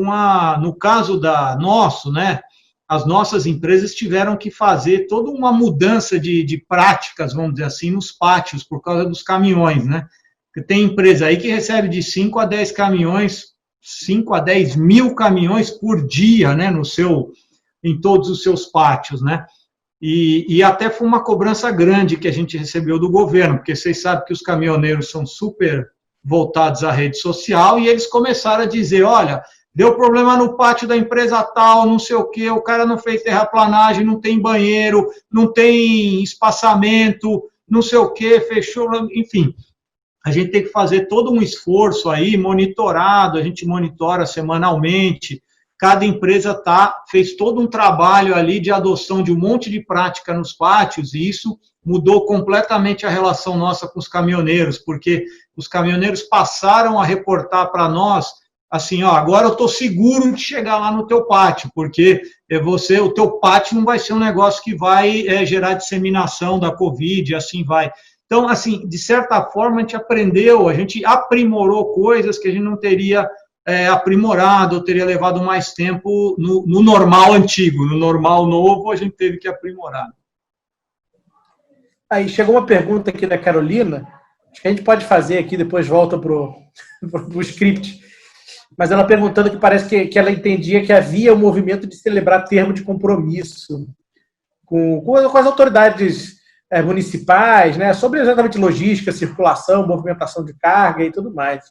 No caso nosso, né? As nossas empresas tiveram que fazer toda uma mudança de práticas, vamos dizer assim, nos pátios, por causa dos caminhões, né? Porque tem empresa aí que recebe de 5 a 10 caminhões, 5 a 10 mil caminhões por dia, né? Em todos os seus pátios, né? E até foi uma cobrança grande que a gente recebeu do governo, porque vocês sabem que os caminhoneiros são super voltados à rede social, e eles começaram a dizer, olha, deu problema no pátio da empresa tal, não sei o quê, o cara não fez terraplanagem, não tem banheiro, não tem espaçamento, não sei o quê, fechou, enfim. A gente tem que fazer todo um esforço aí, monitorado, a gente monitora semanalmente cada empresa fez todo um trabalho ali de adoção de um monte de prática nos pátios, e isso mudou completamente a relação nossa com os caminhoneiros, porque os caminhoneiros passaram a reportar para nós, assim, ó, agora eu estou seguro de chegar lá no teu pátio, porque o teu pátio não vai ser um negócio que vai gerar disseminação da Covid, e assim vai. Então, assim, de certa forma, a gente aprendeu, a gente aprimorou coisas que a gente não teria aprimorado, ou teria levado mais tempo no normal antigo. No normal novo, a gente teve que aprimorar. Aí chegou uma pergunta aqui da Carolina, acho que a gente pode fazer aqui, depois volta para o script, mas ela perguntando que parece que ela entendia que havia um movimento de celebrar termo de compromisso com as autoridades municipais, né, sobre exatamente logística, circulação, movimentação de carga e tudo mais.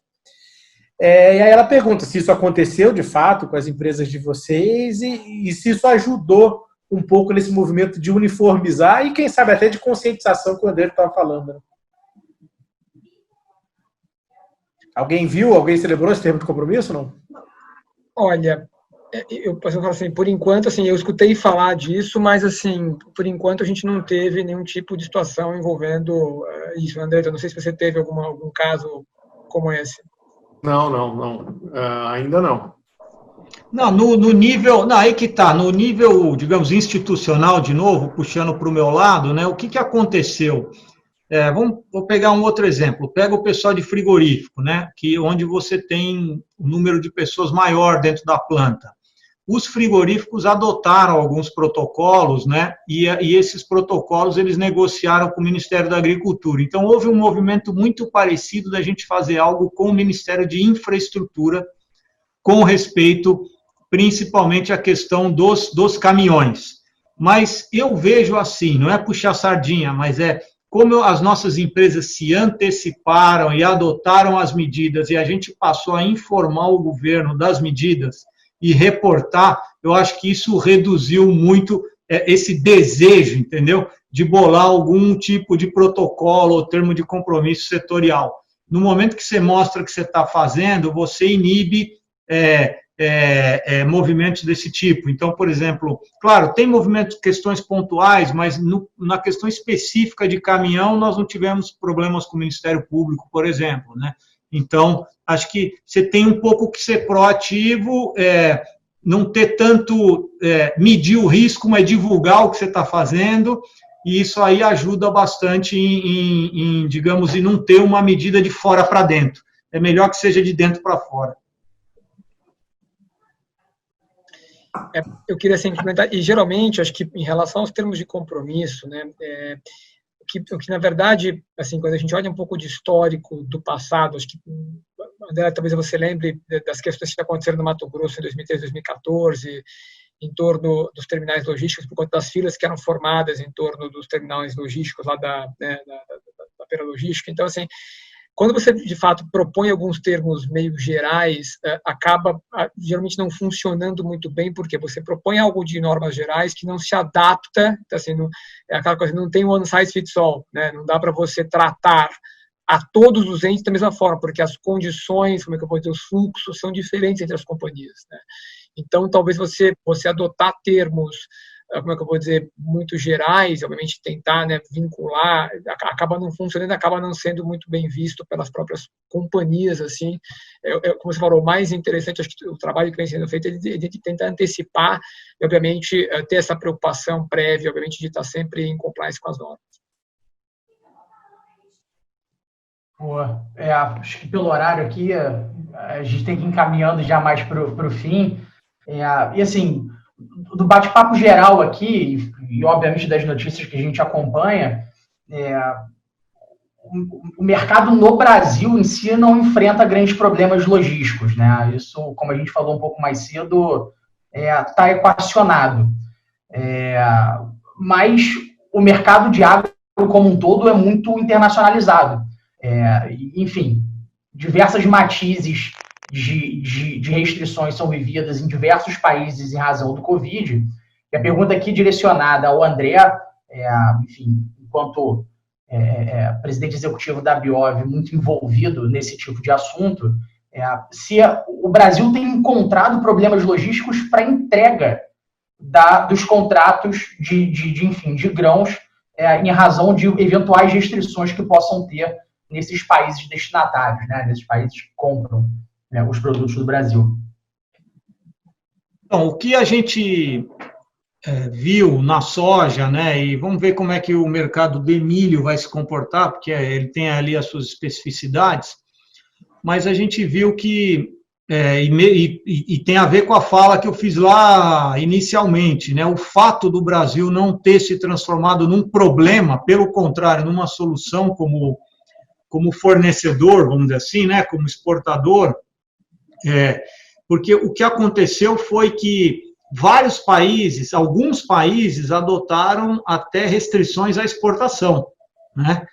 E aí ela pergunta se isso aconteceu de fato com as empresas de vocês e se isso ajudou um pouco nesse movimento de uniformizar e, quem sabe, até de conscientização que o André estava falando. Né? Alguém viu? Alguém celebrou esse termo de compromisso, não? Olha, eu posso falar assim, por enquanto, assim, eu escutei falar disso, mas, assim, por enquanto a gente não teve nenhum tipo de situação envolvendo isso. André, eu não sei se você teve algum caso como esse. Não. Ainda não. Não, no nível, não, aí que tá, no nível, digamos, institucional, de novo, puxando para o meu lado, né, o que aconteceu? Vou pegar um outro exemplo, pega o pessoal de frigorífico, né, onde você tem um número de pessoas maior dentro da planta. Os frigoríficos adotaram alguns protocolos, né, e esses protocolos eles negociaram com o Ministério da Agricultura. Então, houve um movimento muito parecido da gente fazer algo com o Ministério de Infraestrutura, com respeito principalmente à questão dos caminhões. Mas eu vejo assim, não é puxar sardinha, mas como as nossas empresas se anteciparam e adotaram as medidas e a gente passou a informar o governo das medidas e reportar, eu acho que isso reduziu muito esse desejo, entendeu? De bolar algum tipo de protocolo ou termo de compromisso setorial. No momento que você mostra que você está fazendo, você inibe movimentos desse tipo. Então, por exemplo, claro, tem movimentos, questões pontuais, mas na questão específica de caminhão, nós não tivemos problemas com o Ministério Público, por exemplo, né? Então, acho que você tem um pouco que ser proativo, não ter tanto, medir o risco, mas divulgar o que você está fazendo, e isso aí ajuda bastante digamos, em não ter uma medida de fora para dentro. É melhor que seja de dentro para fora. Eu queria assim, comentar, e geralmente, acho que em relação aos termos de compromisso, né, que na verdade, assim, quando a gente olha um pouco de histórico do passado, acho que, André, talvez você lembre das questões que aconteceram no Mato Grosso em 2013, 2014, em torno dos terminais logísticos, por conta das filas que eram formadas em torno dos terminais logísticos lá da feira logística. Então, assim, quando você, de fato, propõe alguns termos meio gerais, acaba geralmente não funcionando muito bem, porque você propõe algo de normas gerais que não se adapta, assim, aquela coisa, não tem one size fits all, né? Não dá para você tratar a todos os entes da mesma forma, porque as condições, como é que eu vou dizer, os fluxos são diferentes entre as companhias, né? Então, talvez você adotar termos, como é que eu vou dizer, muito gerais, obviamente tentar, né, vincular, acaba não funcionando, acaba não sendo muito bem visto pelas próprias companhias, assim. Como você falou, o mais interessante, acho que o trabalho que vem sendo feito é de tentar antecipar e, obviamente, ter essa preocupação prévia, obviamente, de estar sempre em compliance com as normas. Boa. Acho que pelo horário aqui, a gente tem que ir encaminhando já mais para o fim. E assim, do bate-papo geral aqui, e obviamente das notícias que a gente acompanha, o mercado no Brasil em si não enfrenta grandes problemas logísticos, né? Isso, como a gente falou um pouco mais cedo, está equacionado. Mas o mercado de agro como um todo é muito internacionalizado. Enfim, diversas matizes de restrições são vividas em diversos países em razão do Covid. E a pergunta aqui direcionada ao André, enfim, enquanto presidente executivo da Biov, muito envolvido nesse tipo de assunto, Se o Brasil tem encontrado problemas logísticos para entrega dos contratos de grãos, em razão de eventuais restrições que possam ter nesses países destinatários, né, nesses países que compram, né, os produtos do Brasil. Então, o que a gente viu na soja, né, e vamos ver como é que o mercado de milho vai se comportar, porque ele tem ali as suas especificidades, mas a gente viu que, e tem a ver com a fala que eu fiz lá inicialmente, né, o fato do Brasil não ter se transformado num problema, pelo contrário, numa solução como fornecedor, vamos dizer assim, né, como exportador, porque o que aconteceu foi que alguns países adotaram até restrições à exportação, né?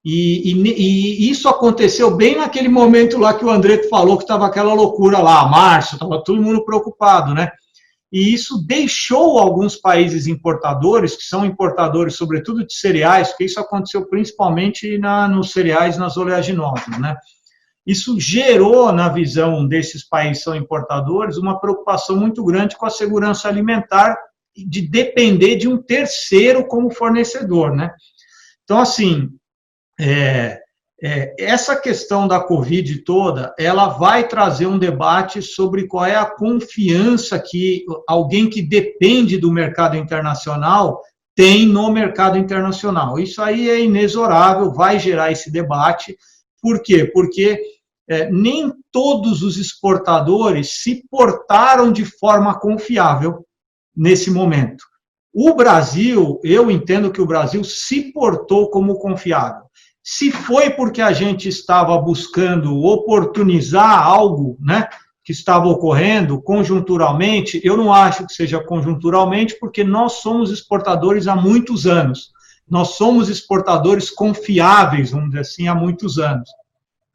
E isso aconteceu bem naquele momento lá que o André falou que estava aquela loucura lá, março, estava todo mundo preocupado, né? E isso deixou alguns países importadores, que são importadores sobretudo de cereais, porque isso aconteceu principalmente nos cereais, nas oleaginosas, né? Isso gerou, na visão desses países que são importadores, uma preocupação muito grande com a segurança alimentar, de depender de um terceiro como fornecedor, né? Então, assim, essa questão da Covid toda, ela vai trazer um debate sobre qual é a confiança que alguém que depende do mercado internacional tem no mercado internacional. Isso aí é inexorável, vai gerar esse debate. Por quê? Porque nem todos os exportadores se portaram de forma confiável nesse momento. O Brasil, eu entendo que o Brasil se portou como confiável. Se foi porque a gente estava buscando oportunizar algo, né, que estava ocorrendo conjunturalmente, eu não acho que seja conjunturalmente, porque nós somos exportadores há muitos anos. Nós somos exportadores confiáveis, vamos dizer assim, há muitos anos.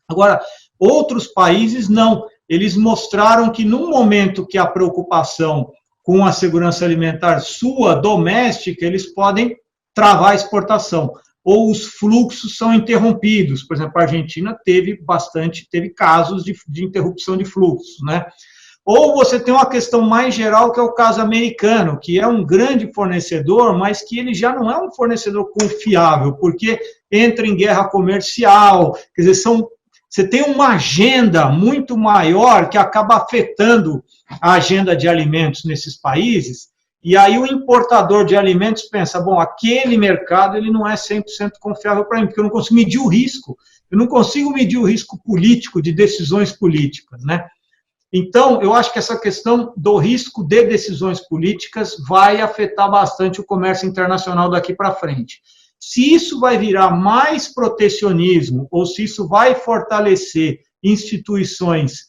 Agora, outros países não. Eles mostraram que, num momento que a preocupação com a segurança alimentar sua, doméstica, eles podem travar a exportação. Ou os fluxos são interrompidos. Por exemplo, a Argentina teve casos de interrupção de fluxos, né? Ou você tem uma questão mais geral, que é o caso americano, que é um grande fornecedor, mas que ele já não é um fornecedor confiável, porque entra em guerra comercial, quer dizer, você tem uma agenda muito maior que acaba afetando a agenda de alimentos nesses países, e aí o importador de alimentos pensa, bom, aquele mercado ele não é 100% confiável para mim, porque eu não consigo medir o risco, eu não consigo medir o risco político de decisões políticas, né? Então, eu acho que essa questão do risco de decisões políticas vai afetar bastante o comércio internacional daqui para frente. Se isso vai virar mais protecionismo ou se isso vai fortalecer instituições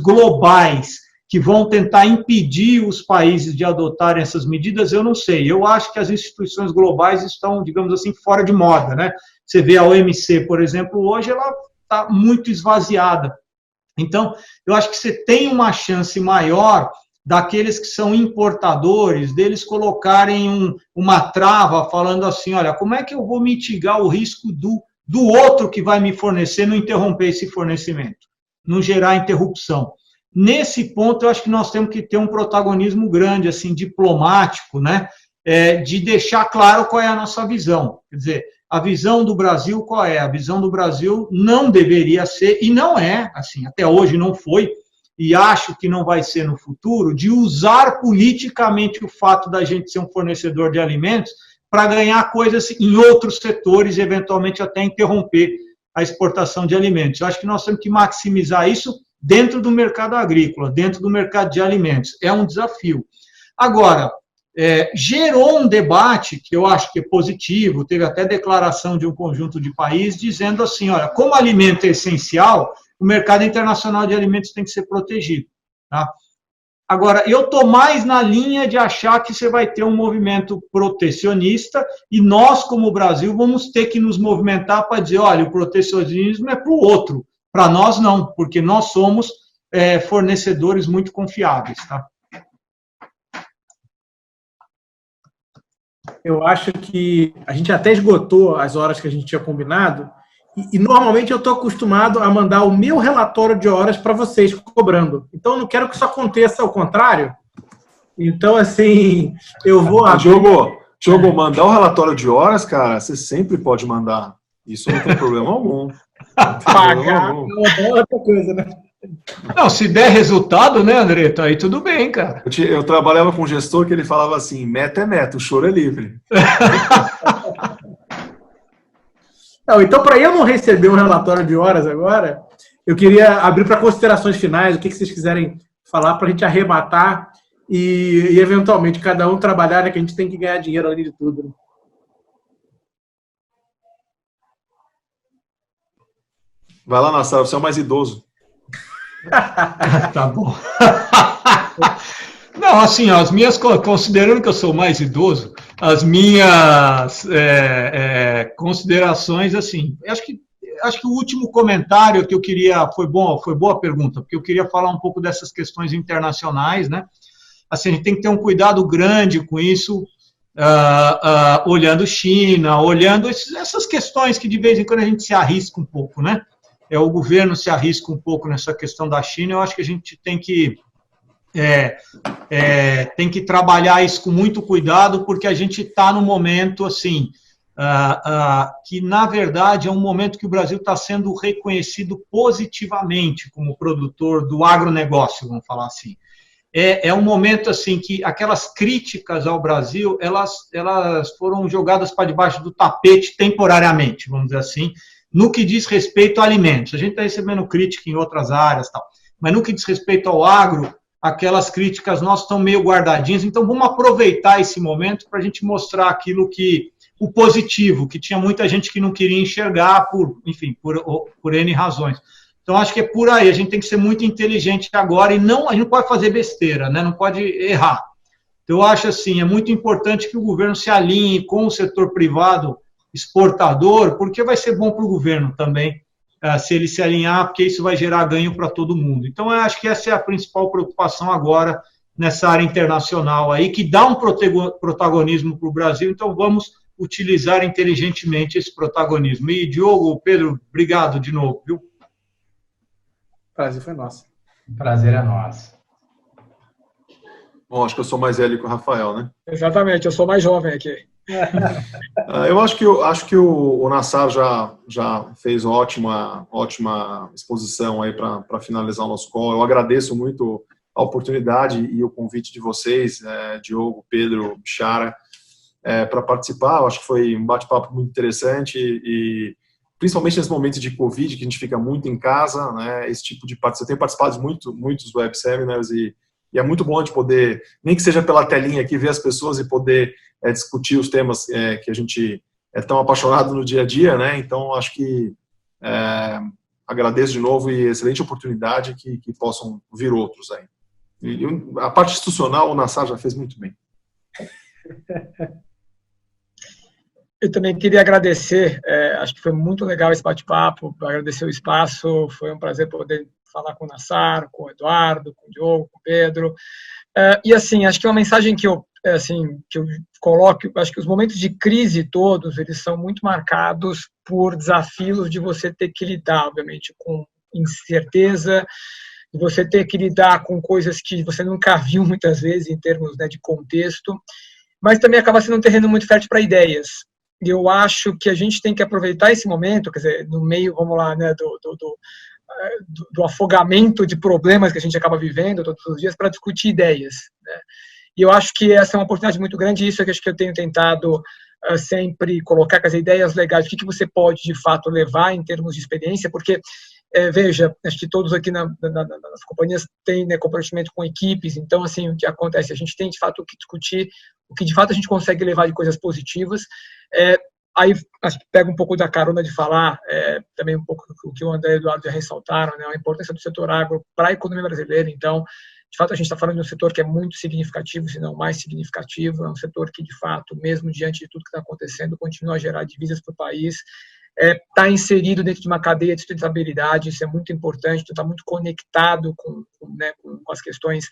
globais que vão tentar impedir os países de adotarem essas medidas, eu não sei. Eu acho que as instituições globais estão, digamos assim, fora de moda, né? Você vê a OMC, por exemplo, hoje ela está muito esvaziada. Então, eu acho que você tem uma chance maior daqueles que são importadores, deles colocarem uma trava falando assim, olha, como é que eu vou mitigar o risco do outro que vai me fornecer não interromper esse fornecimento, não gerar interrupção. Nesse ponto, eu acho que nós temos que ter um protagonismo grande, assim, diplomático, né, de deixar claro qual é a nossa visão. Quer dizer, a visão do Brasil qual é? A visão do Brasil não deveria ser, e não é, assim, até hoje não foi, e acho que não vai ser no futuro, de usar politicamente o fato da gente ser um fornecedor de alimentos para ganhar coisas em outros setores e, eventualmente, até interromper a exportação de alimentos. Eu acho que nós temos que maximizar isso dentro do mercado agrícola, dentro do mercado de alimentos. É um desafio. Agora, gerou um debate que eu acho que é positivo, teve até declaração de um conjunto de países dizendo assim, olha, como alimento é essencial, o mercado internacional de alimentos tem que ser protegido. Tá? Agora, eu estou mais na linha de achar que você vai ter um movimento protecionista e nós, como Brasil, vamos ter que nos movimentar para dizer, olha, o protecionismo é para o outro, para nós não, porque nós somos fornecedores muito confiáveis. Tá? Eu acho que a gente até esgotou as horas que a gente tinha combinado E normalmente eu estou acostumado a mandar o meu relatório de horas para vocês, cobrando. Então, eu não quero que isso aconteça ao contrário. Então, assim, eu vou... Diogo, mandar o relatório de horas, cara, você sempre pode mandar. Isso não tem problema algum. Pagar é outra coisa, né? Não, se der resultado, né, Andretta, aí tudo bem, cara. Eu trabalhava com um gestor que ele falava assim, meta é meta, o choro é livre. Não, então, para eu não receber um relatório de horas agora, eu queria abrir para considerações finais, o que vocês quiserem falar para a gente arrematar e, eventualmente, cada um trabalhar, né, que a gente tem que ganhar dinheiro além de tudo. Né? Vai lá, Nassar, você é o mais idoso. Tá bom. Não, assim, as minhas, considerando que eu sou mais idoso, as minhas considerações, assim, acho que o último comentário que eu queria, foi boa pergunta, porque eu queria falar um pouco dessas questões internacionais, né? Assim, a gente tem que ter um cuidado grande com isso, olhando China, olhando essas questões que de vez em quando a gente se arrisca um pouco, né? O governo se arrisca um pouco nessa questão da China, eu acho que a gente tem que trabalhar isso com muito cuidado, porque a gente está num momento, assim, que, na verdade, é um momento que o Brasil está sendo reconhecido positivamente como produtor do agronegócio, vamos falar assim. É um momento, assim, que aquelas críticas ao Brasil, elas foram jogadas para debaixo do tapete temporariamente, vamos dizer assim, no que diz respeito a alimentos. A gente está recebendo crítica em outras áreas, tal, mas no que diz respeito ao agro, aquelas críticas nossas estão meio guardadinhas, então vamos aproveitar esse momento para a gente mostrar aquilo o positivo, que tinha muita gente que não queria enxergar por N razões. Então, acho que é por aí, a gente tem que ser muito inteligente agora e a gente não pode fazer besteira, né? Não pode errar. Então, eu acho assim, é muito importante que o governo se alinhe com o setor privado exportador, porque vai ser bom para o governo também, se ele se alinhar, porque isso vai gerar ganho para todo mundo. Então, eu acho que essa é a principal preocupação agora nessa área internacional aí, que dá um protagonismo para o Brasil, então vamos utilizar inteligentemente esse protagonismo. E, Diogo, Pedro, obrigado de novo, viu? O prazer foi nosso. O prazer é nosso. Bom, acho que eu sou mais velho que o Rafael, né? Exatamente, eu sou mais jovem aqui. Eu acho que o Nassar já fez ótima exposição aí para finalizar o nosso call. Eu agradeço muito a oportunidade e o convite de vocês, Diogo, Pedro, Bichara, para participar. Eu acho que foi um bate-papo muito interessante e principalmente nesses momentos de Covid, que a gente fica muito em casa, né? Esse tipo de participação. Eu tenho participado de muitos web seminars e é muito bom de poder, nem que seja pela telinha aqui, ver as pessoas e poder discutir os temas que a gente é tão apaixonado no dia a dia, né? Então, acho que agradeço de novo e excelente oportunidade que possam vir outros aí. E a parte institucional, o Nassar já fez muito bem. Eu também queria agradecer, acho que foi muito legal esse bate-papo, agradecer o espaço, foi um prazer poder falar com o Nassar, com o Eduardo, com o Diogo, com o Pedro. E assim, acho que uma mensagem que eu coloco, acho que os momentos de crise todos, eles são muito marcados por desafios de você ter que lidar, obviamente, com incerteza, de você ter que lidar com coisas que você nunca viu muitas vezes em termos, né, de contexto, mas também acaba sendo um terreno muito fértil para ideias. E eu acho que a gente tem que aproveitar esse momento, quer dizer, no meio, vamos lá, né, do afogamento de problemas que a gente acaba vivendo todos os dias, para discutir ideias, né? E eu acho que essa é uma oportunidade muito grande, e isso é que acho que eu tenho tentado sempre colocar com as ideias legais, o que você pode, de fato, levar em termos de experiência, porque, veja, acho que todos aqui nas companhias têm, né, comprometimento com equipes, então, assim, o que acontece? A gente tem, de fato, o que discutir, o que, de fato, a gente consegue levar de coisas positivas. Aí acho que pega um pouco da carona de falar também um pouco o que o André e o Eduardo já ressaltaram, né, a importância do setor agro para a economia brasileira. Então, de fato, a gente está falando de um setor que é muito significativo, se não mais significativo, é um setor que, de fato, mesmo diante de tudo que está acontecendo, continua a gerar divisas para o país, está inserido dentro de uma cadeia de sustentabilidade, isso é muito importante, está muito conectado com as questões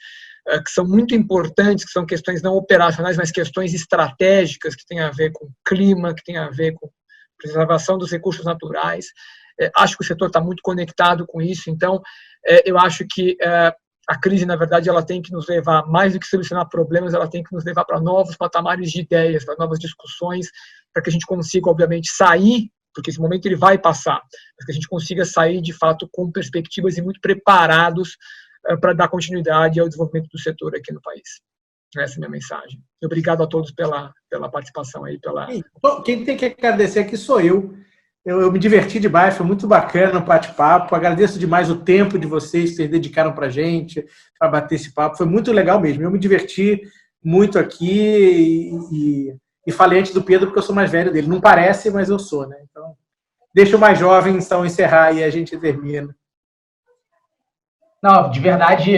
que são muito importantes, que são questões não operacionais, mas questões estratégicas, que têm a ver com clima, que têm a ver com preservação dos recursos naturais. Acho que o setor está muito conectado com isso, então eu acho que a crise, na verdade, ela tem que nos levar, mais do que solucionar problemas, ela tem que nos levar para novos patamares de ideias, para novas discussões, para que a gente consiga, obviamente, sair, porque esse momento ele vai passar, mas que a gente consiga sair, de fato, com perspectivas e muito preparados para dar continuidade ao desenvolvimento do setor aqui no país. Essa é a minha mensagem. Obrigado a todos pela participação aí. Quem tem que agradecer aqui sou eu. Eu me diverti demais, foi muito bacana o bate-papo. Agradeço demais o tempo de vocês que vocês dedicaram para a gente, para bater esse papo. Foi muito legal mesmo. Eu me diverti muito aqui e falei antes do Pedro porque eu sou mais velho dele. Não parece, mas eu sou, né? Então, deixa o mais jovem então encerrar e a gente termina. Não, de verdade,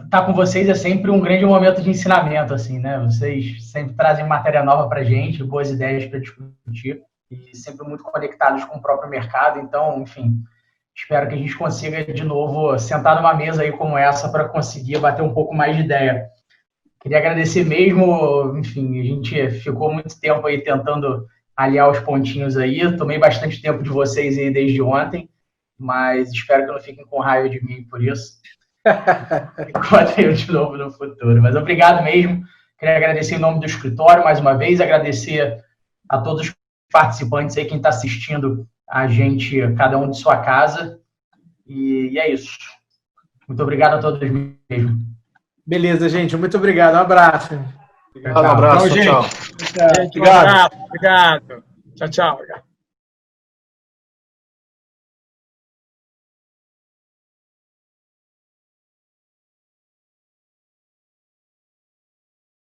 estar com vocês é sempre um grande momento de ensinamento, assim, né? Vocês sempre trazem matéria nova para a gente, boas ideias para discutir e sempre muito conectados com o próprio mercado. Então, enfim, espero que a gente consiga de novo sentar numa mesa aí como essa para conseguir bater um pouco mais de ideia. Queria agradecer mesmo, enfim, a gente ficou muito tempo aí tentando aliar os pontinhos aí. Tomei bastante tempo de vocês aí desde ontem, mas espero que não fiquem com raiva de mim por isso. Encontrem eu de novo no futuro. Mas obrigado mesmo. Queria agradecer em nome do escritório mais uma vez, agradecer a todos os participantes aí, quem está assistindo a gente, cada um de sua casa. E é isso. Muito obrigado a todos mesmo. Beleza, gente. Muito obrigado. Um abraço. Obrigado, um abraço. Tchau, gente. Tchau. Gente, um abraço. Obrigado. Tchau, tchau.